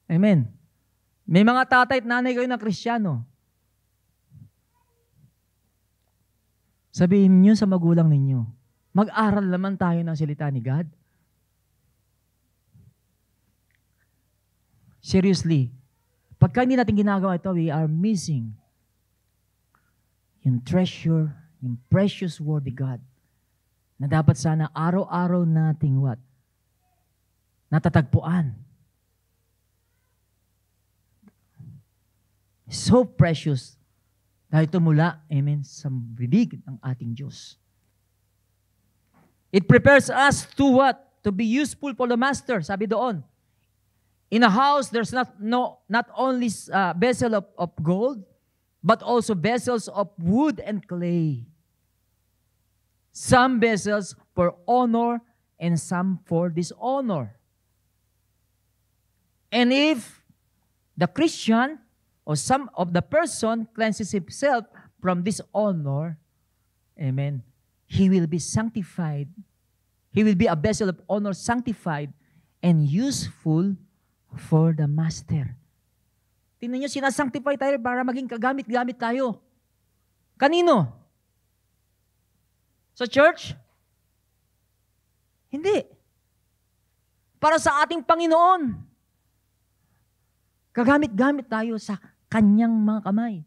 Amen. May mga tatay at nanay kayo na Kristiyano. Sabihin niyo sa magulang ninyo, mag-aral naman tayo ng salita ni God. Seriously, pagka hindi natin ginagawa ito, we are missing yung treasure, yung precious word of God na dapat sana araw-araw nating what? Natatagpuan. So precious dahil ito mula, amen, sa bibig ng ating Diyos. It prepares us to what? To be useful for the master. Sabi doon, in a house, there's not only vessel of gold, but also vessels of wood and clay. Some vessels for honor and some for dishonor. And if the Christian or some of the person cleanses himself from dishonor, amen, he will be sanctified. He will be a vessel of honor, sanctified, and useful for the master. Tingnan nyo, sinasanctify tayo para maging kagamit-gamit tayo. Kanino? Sa church? Hindi. Para sa ating Panginoon. Kagamit-gamit tayo sa Kanyang mga kamay.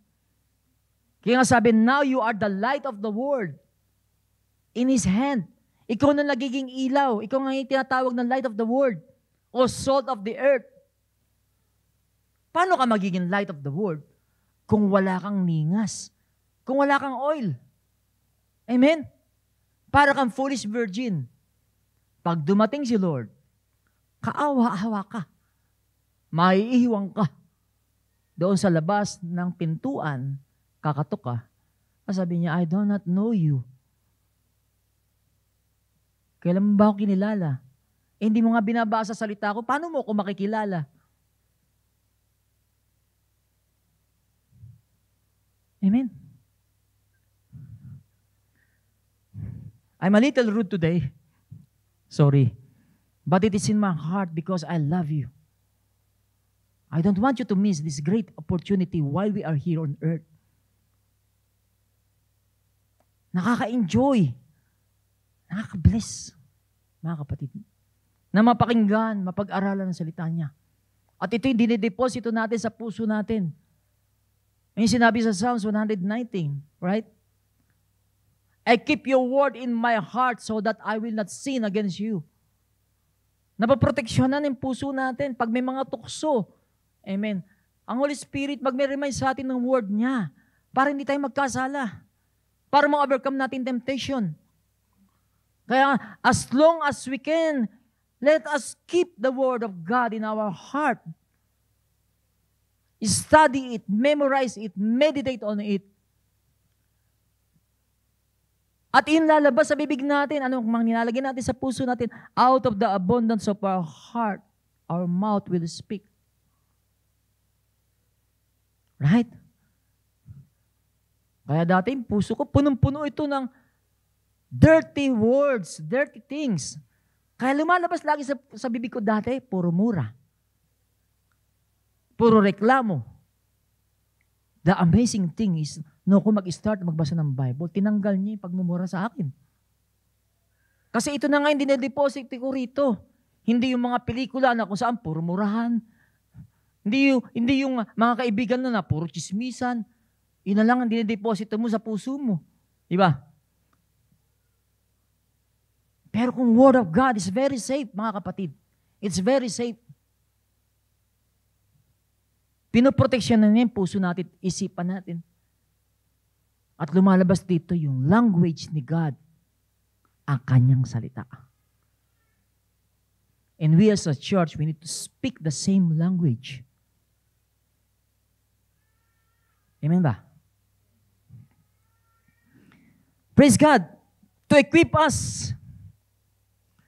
Kaya nga sabi, now you are the light of the world in His hand. Ikaw na nagiging ilaw. Ikaw nga yung tinatawag ng light of the world o salt of the earth. Paano ka magiging light of the world kung wala kang ningas? Kung wala kang oil? Amen? Para kang foolish virgin. Pag dumating si Lord, kaawa-awa ka. Maiihiwang ka. Doon sa labas ng pintuan, kakatok ka. Sabi niya, I do not know you. Kailan mo ba ako kinilala? Hindi mo nga binabasa salita ko, paano mo ako makikilala? Amen. I'm a little rude today. Sorry. But it is in my heart because I love you. I don't want you to miss this great opportunity while we are here on earth. Nakaka-enjoy. Nakaka-bless, mga kapatid, na mapakinggan, mapag-aralan ng salita niya. At ito yung dinideposito natin sa puso natin. Yung sinabi sa Psalms 119, right? I keep your word in my heart so that I will not sin against you. Napaproteksyonan yung puso natin pag may mga tukso. Amen. Ang Holy Spirit magme-remind sa atin ng word niya para hindi tayo magkasala. Para ma-overcome natin temptation. Kaya as long as we can, let us keep the word of God in our heart. Study it, memorize it, meditate on it. At inlalabas sa bibig natin, anong nilalagay natin sa puso natin, out of the abundance of our heart, our mouth will speak. Right? Kaya dati, puso ko, punong-puno ito ng dirty words, dirty things. Kaya lumalabas lagi sa bibig ko dati, puro mura. Puro reklamo. The amazing thing is, no, kung mag-start magbasa ng Bible, tinanggal niya yung pagmumura sa akin. Kasi ito na nga yung dinedeposit ko rito. Hindi yung mga pelikula na kung saan puro murahan. Hindi yung mga kaibigan na puro chismisan. Yun na lang ang dinedeposito mo sa puso mo. Diba? Pero kung Word of God is very safe, mga kapatid. It's very safe. Pinoproteksyonan niya yung puso natin, isipan natin. At lumalabas dito yung language ni God, ang kanyang salita. And we as a church, we need to speak the same language. Amen ba? Praise God. To equip us.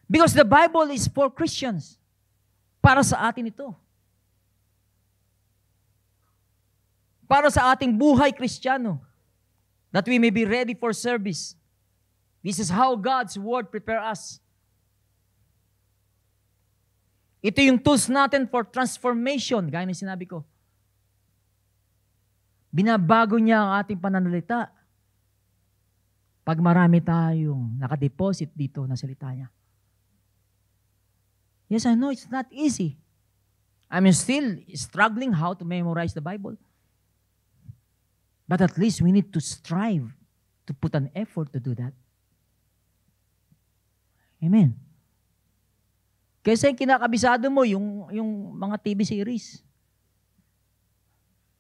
Because the Bible is for Christians. Para sa atin ito. Para sa ating buhay Kristiyano. That we may be ready for service. This is how God's Word prepare us. Ito yung tools natin for transformation, gaya ng sinabi ko. Binabago niya ang ating pananalita. Pag marami tayong nakadeposit dito na salita niya. Yes, I know it's not easy. I'm still struggling how to memorize the Bible. But at least we need to strive to put an effort to do that. Amen. Kasi kinakabisado mo yung mga TV series.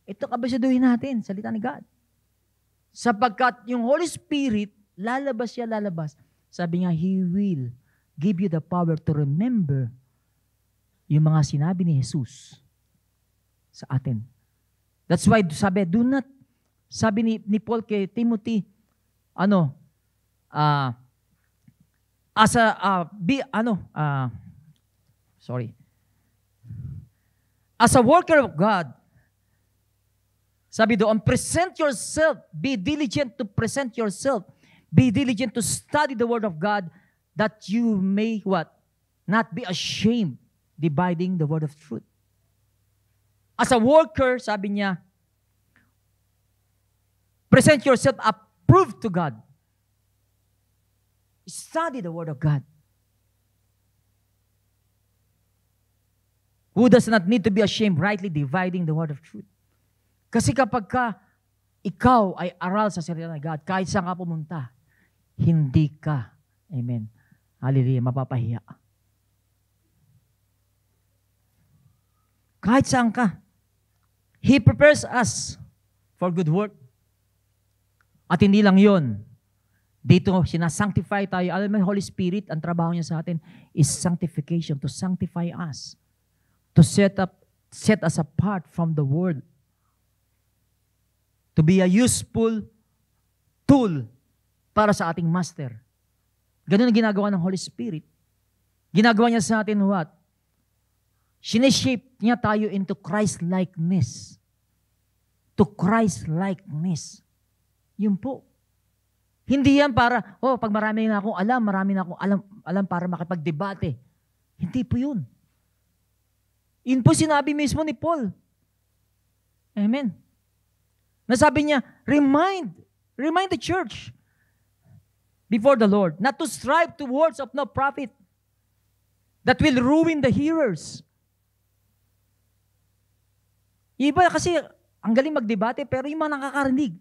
Ito kabisaduhin natin, salita ni God. Sapagkat yung Holy Spirit, lalabas. Sabi nga, He will give you the power to remember yung mga sinabi ni Jesus sa atin. That's why, sabi ni Paul kay Timothy, as a worker of God, sabi doon, present yourself, be diligent to present yourself, be diligent to study the Word of God, that you may what? Not be ashamed, dividing the word of truth. As a worker, sabi niya, present yourself approved to God. Study the Word of God. Who does not need to be ashamed, rightly dividing the Word of truth. Kasi kapag ikaw ay aral sa salita ng God, kahit saan ka pumunta, hindi ka, amen, hallelujah, mapapahiya. Kahit saan ka. He prepares us for good work. At hindi lang yon. Dito, sinasanctify tayo. Alam mo, Holy Spirit, ang trabaho niya sa atin is sanctification, to sanctify us, to set us apart from the world, to be a useful tool para sa ating master. Ganun ang ginagawa ng Holy Spirit. Ginagawa niya sa atin what? Sineshape niya tayo into Christ-likeness. To Christ-likeness. Yun po. Hindi yan para, pag marami na akong alam para makipagdebate. Hindi po yun. Yun po sinabi mismo ni Paul. Amen. Nasabi niya, remind the church before the Lord not to strive to words of no profit that will ruin the hearers. Iba kasi, ang galing magdebate, pero yung mga nakakarinig,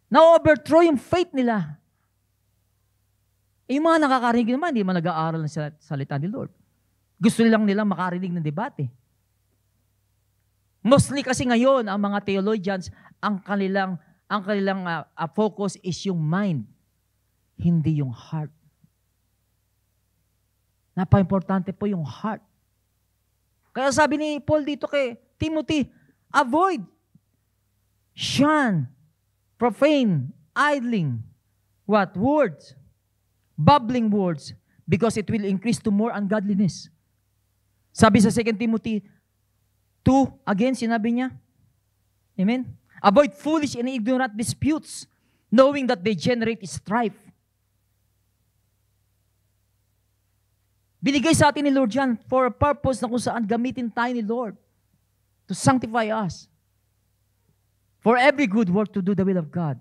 na-overthrow yung faith nila. Yung mga nakakarinig naman, hindi man nag-aaral ng salita ni Lord. Gusto nilang makarinig ng debate. Mostly kasi ngayon, ang mga theologians, ang kanilang focus is yung mind, hindi yung heart. Napaka-importante po yung heart. Kaya sabi ni Paul dito kay Timothy, avoid, shun, profane, idling, words, bubbling words, because it will increase to more ungodliness. Sabi sa 2 Timothy 2, again, sinabi niya, amen? Avoid foolish and ignorant disputes, knowing that they generate strife. Binigay sa atin ni Lord yan for a purpose na kung saan gamitin tayo ni Lord to sanctify us. For every good work to do the will of God.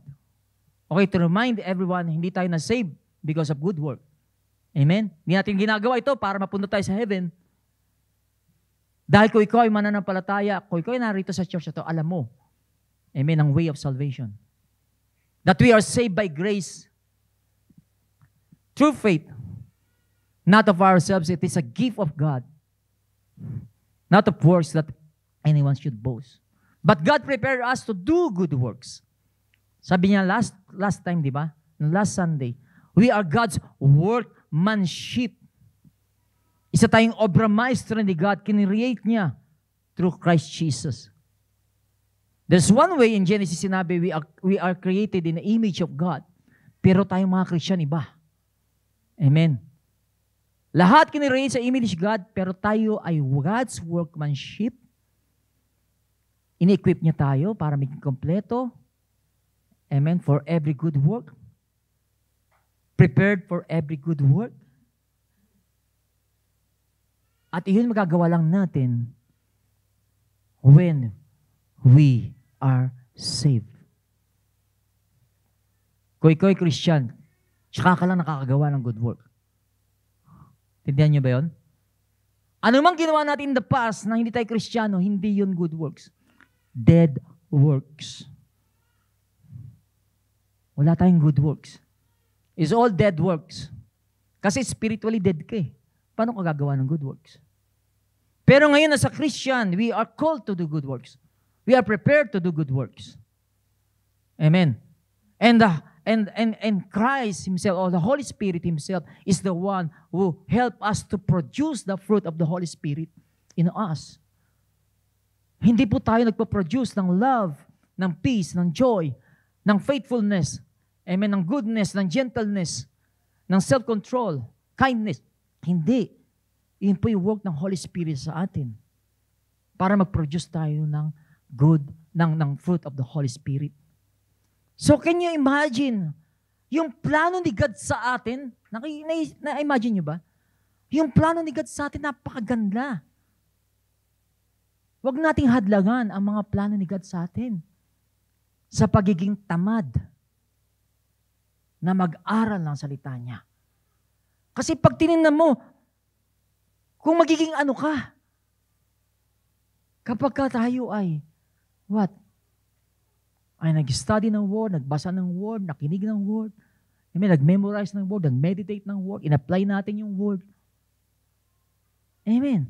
Okay, to remind everyone, hindi tayo na-save because of good work. Amen? Hindi natin ginagawa ito para mapunta tayo sa heaven. Dahil kung ikaw ay mananampalataya, kung ikaw ay narito sa church ito, alam mo, amen, ang way of salvation. That we are saved by grace through faith, not of ourselves. It is a gift of God, not of works that anyone should boast. But God prepared us to do good works. Sabi niya last time, di ba? Last Sunday, we are God's workmanship. Isa tayong obra maestra ni God, kinreate niya through Christ Jesus. There's one way in Genesis sinabi, we are created in the image of God. Pero tayong mga Christian, iba. Amen. Lahat kinreate sa image of God, pero tayo ay God's workmanship. Ini-equip niya tayo para maging kompleto. Amen. For every good work. Prepared for every good work. At iyon magagawa lang natin when we are saved. Kung ikaw ay Christian, tsaka ka lang nakakagawa ng good work. Tindihan niyo ba yun? Ano mang ginawa natin in the past na hindi tayo Kristiyano, hindi yun good works. Dead works. Wala tayong good works. It's all dead works. Kasi spiritually dead ka eh. Paano ka gagawa ng good works? Pero ngayon as a Christian, we are called to do good works. We are prepared to do good works. Amen. And Christ Himself, or the Holy Spirit Himself, is the one who help us to produce the fruit of the Holy Spirit in us. Hindi po tayo nagpo-produce ng love, ng peace, ng joy, ng faithfulness, amen, ng goodness, ng gentleness, ng self-control, kindness. Hindi. Yun po yung work ng Holy Spirit sa atin para mag-produce tayo ng good, ng fruit of the Holy Spirit. So can you imagine, yung plano ni God sa atin, na-imagine nyo ba? Yung plano ni God sa atin, napakaganda. Huwag nating hadlangan ang mga plano ni God sa atin sa pagiging tamad na mag-aral ng salita niya. Kasi pag tinignan mo, kung magiging ano ka, kapag ka tayo ay, what? Ay nag-study ng Word, nagbasa ng Word, nakinig ng Word, nag-memorize ng Word, nag-meditate ng Word, in-apply natin yung Word. Amen.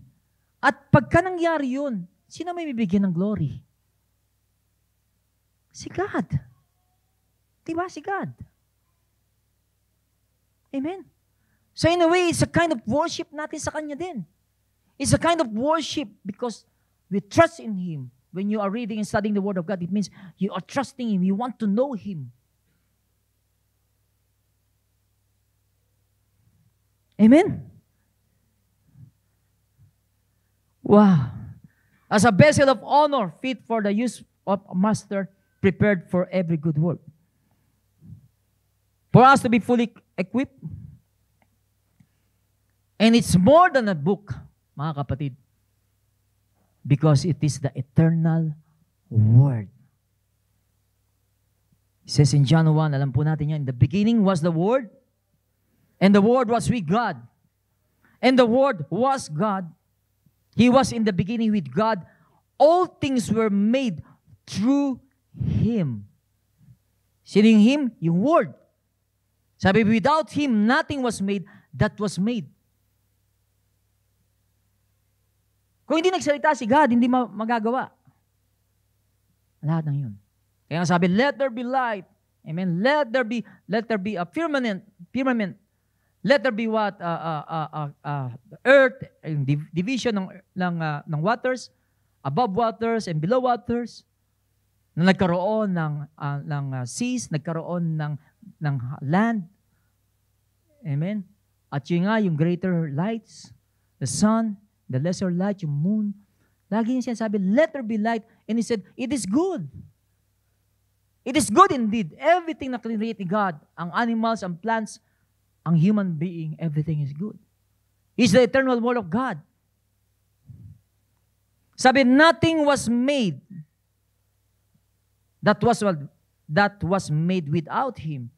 At pagka nangyari yun, sino may bibigyan ng glory? Si God. Diba? Si God. Amen. So in a way, it's a kind of worship natin sa Kanya din. It's a kind of worship because we trust in Him. When you are reading and studying the Word of God, it means you are trusting Him. You want to know Him. Amen? Wow. As a vessel of honor, fit for the use of a master, prepared for every good work. For us to be fully equipped. And it's more than a book, mga kapatid. Because it is the eternal Word. It says in John 1, alam po natin yan, in the beginning was the Word, and the Word was with God. And the Word was God. He was in the beginning with God. All things were made through Him. Sino yung Him? Yung Word. Sabi, without Him, nothing was made that was made. Kung hindi nagsalita si God, hindi magagawa. Lahat ng yun. Kaya nga sabi, let there be light. Amen. Let there be a firmament. Let there be what? Earth, division ng waters, above waters and below waters. Na nagkaroon ng seas, nagkaroon ng land. Amen. At yun nga, yung greater lights, the sun, the lesser light, yung moon. Lagi yung sinasabi, let there be light. And He said, it is good. It is good indeed. Everything na create ni God, ang animals, ang plants, ang human being, everything is good. He's the eternal Word of God. Sabi, nothing was made that was made without Him.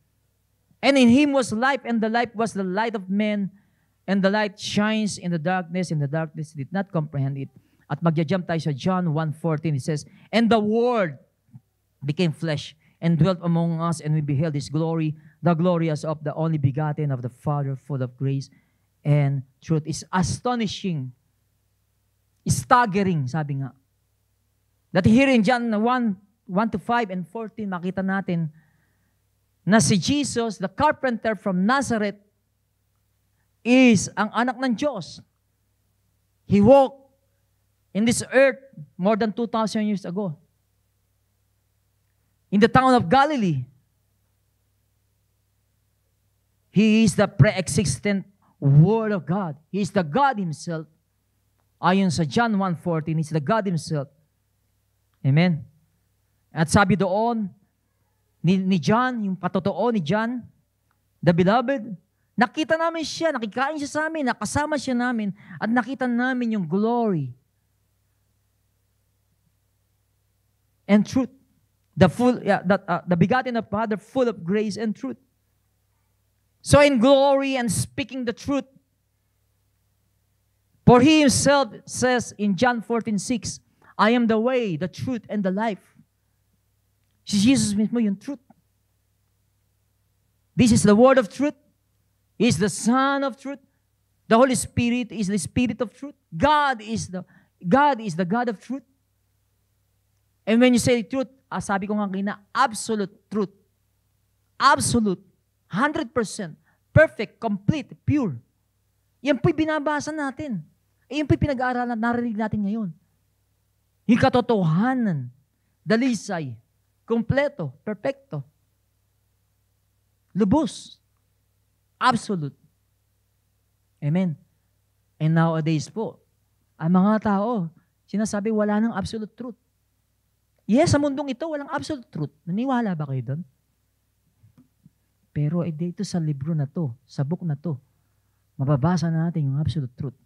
And in Him was life, and the life was the light of men. And the light shines in the darkness, and the darkness did not comprehend it. At magja-jump tayo sa John 1:14. It says, and the Word became flesh and dwelt among us, and we beheld His glory, the glory as of the only begotten of the Father, full of grace and truth. It's astonishing. Staggering, sabi nga. That here in John 1:5 and 14, makita natin na si Jesus, the carpenter from Nazareth, is ang anak ng Diyos. He walked in this earth more than 2,000 years ago. In the town of Galilee. He is the pre-existent Word of God. He is the God Himself. Ayon sa John 1:14, He's the God Himself. Amen. At sabi doon, ni John, yung patotoo ni John, the beloved, nakita namin siya, nakikain siya sa amin, nakasama siya namin, at nakita namin yung glory and truth. The begotten of Father, full of grace and truth. So in glory and speaking the truth, for He Himself says in John 14:6, I am the way, the truth, and the life. Si Jesus mismo yung truth. This is the word of truth. He is the Son of truth. The Holy Spirit is the Spirit of truth. God is the God of truth. And when you say truth, sabi ko nga kanina, absolute truth. Absolute. 100%. Perfect, complete, pure. Yan po'y binabasa natin. Yan po'y pinag-aaralan, narinig natin ngayon. Yung katotohanan, dalisay, kompleto, perfecto, lubos, absolute. Amen. And nowadays po, ang mga tao, sinasabi wala nang absolute truth. Yes, sa mundong ito, walang absolute truth. Naniwala ba kayo doon? Pero dito sa libro na to, sa book na to, mababasa natin yung absolute truth.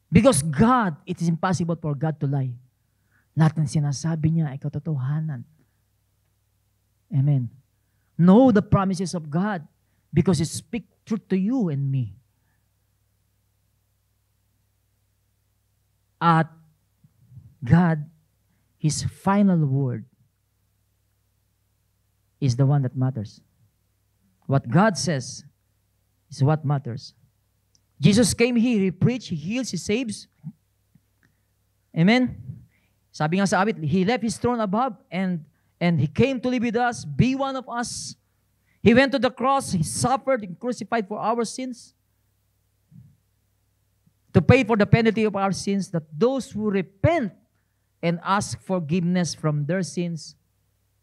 Because God, it is impossible for God to lie. Lahat ng sinasabi niya ay katotohanan. Amen. Know the promises of God because it speaks truth to you and me. At God, His final word is the one that matters. What God says is what matters. Jesus came here, He preached, He heals, He saves. Amen? Sabi nga sa awit, He left His throne above and He came to live with us, be one of us. He went to the cross, He suffered and crucified for our sins to pay for the penalty of our sins, that those who repent and ask forgiveness from their sins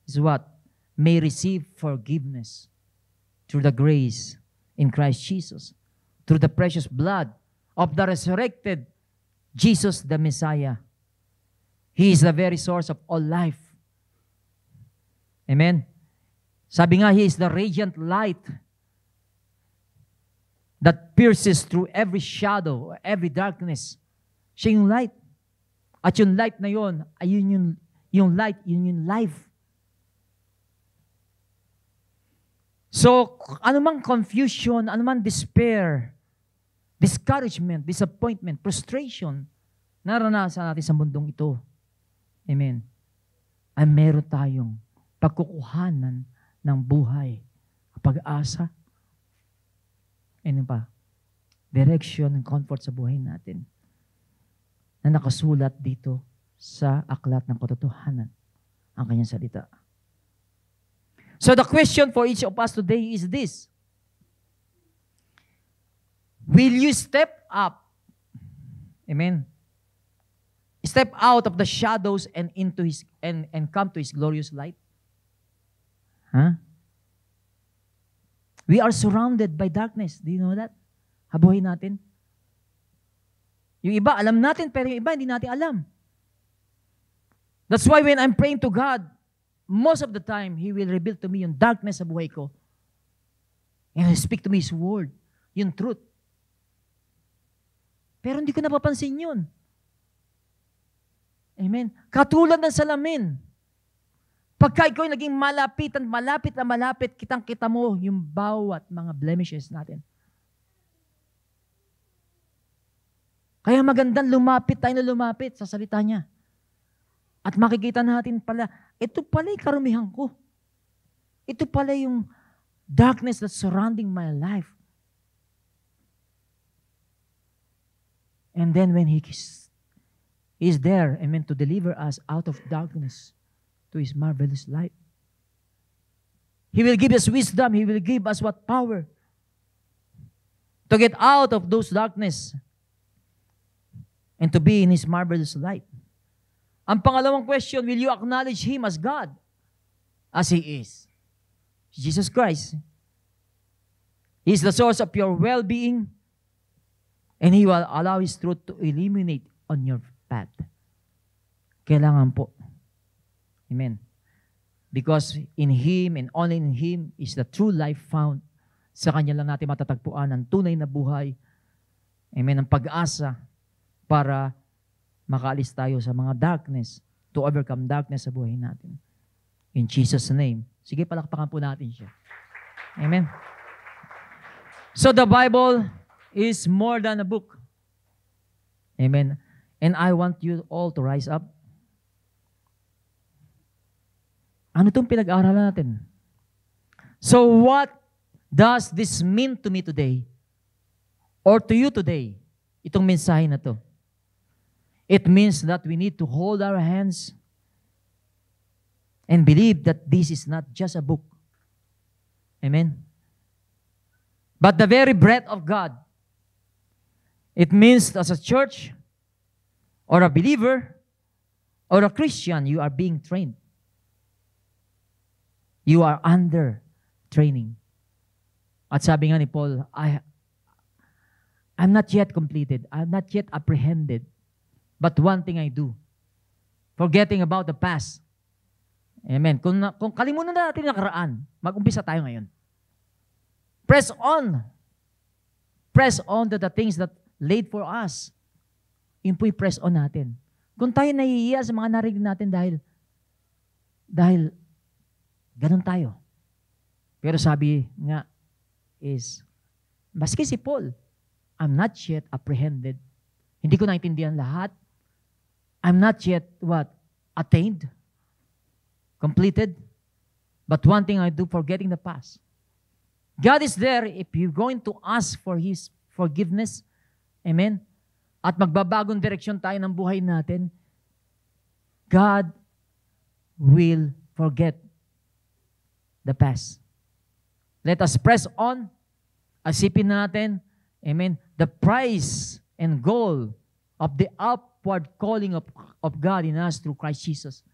is what? May receive forgiveness through the grace in Christ Jesus, through the precious blood of the resurrected Jesus the Messiah. He is the very source of all life. Amen? Sabi nga, He is the radiant light that pierces through every shadow, every darkness. Siya yung light. At yung light na yun, ay yung light, yun yung life. So, anumang confusion, anumang despair, discouragement, disappointment, frustration, naranasan natin sa mundong ito. Amen. Ay meron tayong pagkukuhanan ng buhay, pag-asa, ano pa? Direction and comfort sa buhay natin na nakasulat dito sa aklat ng katotohanan, ang kanyang salita. So the question for each of us today is this: will you step up? Amen. Step out of the shadows and into His and come to His glorious light? Huh? We are surrounded by darkness. Do you know that? Habuhay natin. Yung iba, alam natin, pero yung iba, hindi natin alam. That's why when I'm praying to God, most of the time, He will reveal to me yung darkness sa buhay ko. And He speak to me His word, yung truth. Pero hindi ko napapansin yun. Amen. Katulad ng salamin. Pagka ikaw naging malapit na malapit, kitang-kita mo yung bawat mga blemishes natin. Kaya magandang lumapit tayo na lumapit sa salita niya. At makikita natin pala, ito pala yung karumihan ko. Ito pala yung darkness that's surrounding my life. And then when He is there, amen, to deliver us out of darkness to His marvelous light. He will give us wisdom. He will give us what? Power to get out of those darkness and to be in His marvelous light. Ang pangalawang question, will you acknowledge Him as God? As He is. Jesus Christ. He is the source of your well-being, and He will allow His truth to illuminate on your path. Kailangan po. Amen. Because in Him and only in Him is the true life found. Sa Kanya lang natin matatagpuan ang tunay na buhay. Amen. Ang pag-asa para makaalis tayo sa mga darkness, to overcome darkness sa buhay natin. In Jesus' name. Sige, palakpakan po natin siya. Amen. So the Bible is more than a book. Amen. And I want you all to rise up. Ano itong pinag-aaralan natin? So what does this mean to me today? Or to you today? Itong mensahe na to. It means that we need to hold our hands and believe that this is not just a book. Amen. But the very breath of God. It means as a church or a believer or a Christian, you are being trained. You are under training. At sabi nga ni Paul, I'm not yet completed. I'm not yet apprehended. But one thing I do, forgetting about the past. Amen. Kung kalimutan na natin yung nakaraan, mag-umpisa tayo ngayon. Press on. Press on to the things that laid for us. Yun po i-press on natin. Kung tayo nahihiya sa mga narinig natin dahil ganun tayo. Pero sabi nga is, maski si Paul, I'm not yet apprehended. Hindi ko naintindihan lahat. I'm not yet, attained, completed. But one thing I do, forgetting the past. God is there if you're going to ask for His forgiveness. Amen? At magbabagong direksyon tayo ng buhay natin, God will forget the past. Let us press on. Asipin natin, amen, the prize and goal of the upward calling of God in us through Christ Jesus.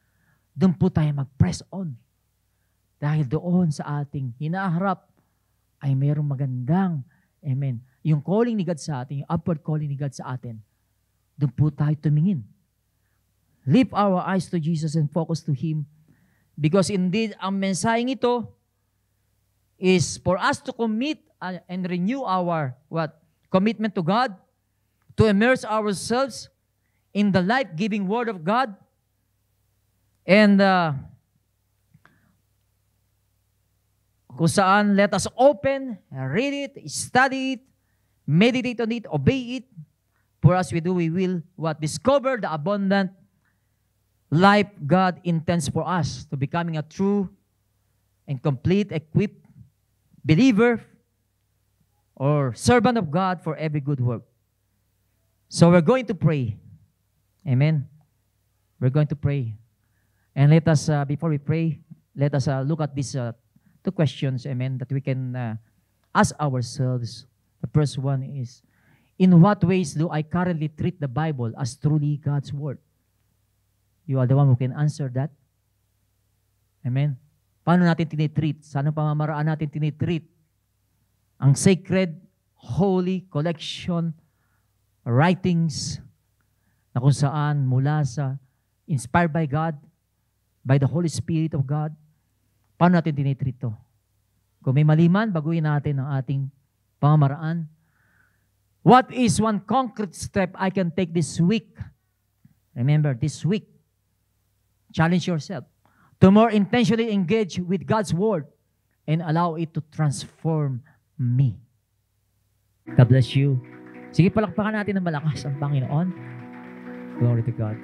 Doon po tayo mag-press on. Dahil doon sa ating hinaharap ay mayroong magandang, amen, yung calling ni God sa atin, yung upward calling ni God sa atin. Doon po tayo tumingin. Lift our eyes to Jesus and focus to Him. Because indeed, ang mensaheng ito is for us to commit and renew our commitment to God, to immerse ourselves in the life-giving Word of God, and kung saan let us open, read it, study it, meditate on it, obey it. For as we do, we will discover the abundant life God intends for us to becoming a true and complete, equipped believer or servant of God for every good work. So we're going to pray. Amen. We're going to pray. And let us, before we pray, let us look at these two questions, amen, that we can ask ourselves. The first one is, in what ways do I currently treat the Bible as truly God's Word? You are the one who can answer that. Amen. Paano natin tinitreat? Sa anong pamamaraan natin tinitreat ang sacred, holy collection, writings na kung saan mula sa inspired by God, by the Holy Spirit of God, paano natin tinitreat to? Kung may mali man, baguhin natin ang ating pamamaraan. What is one concrete step I can take this week? Remember, this week, challenge yourself to more intentionally engage with God's Word and allow it to transform me. God bless you. Sige, palakpakan natin ng malakas ang Panginoon. Glory to God.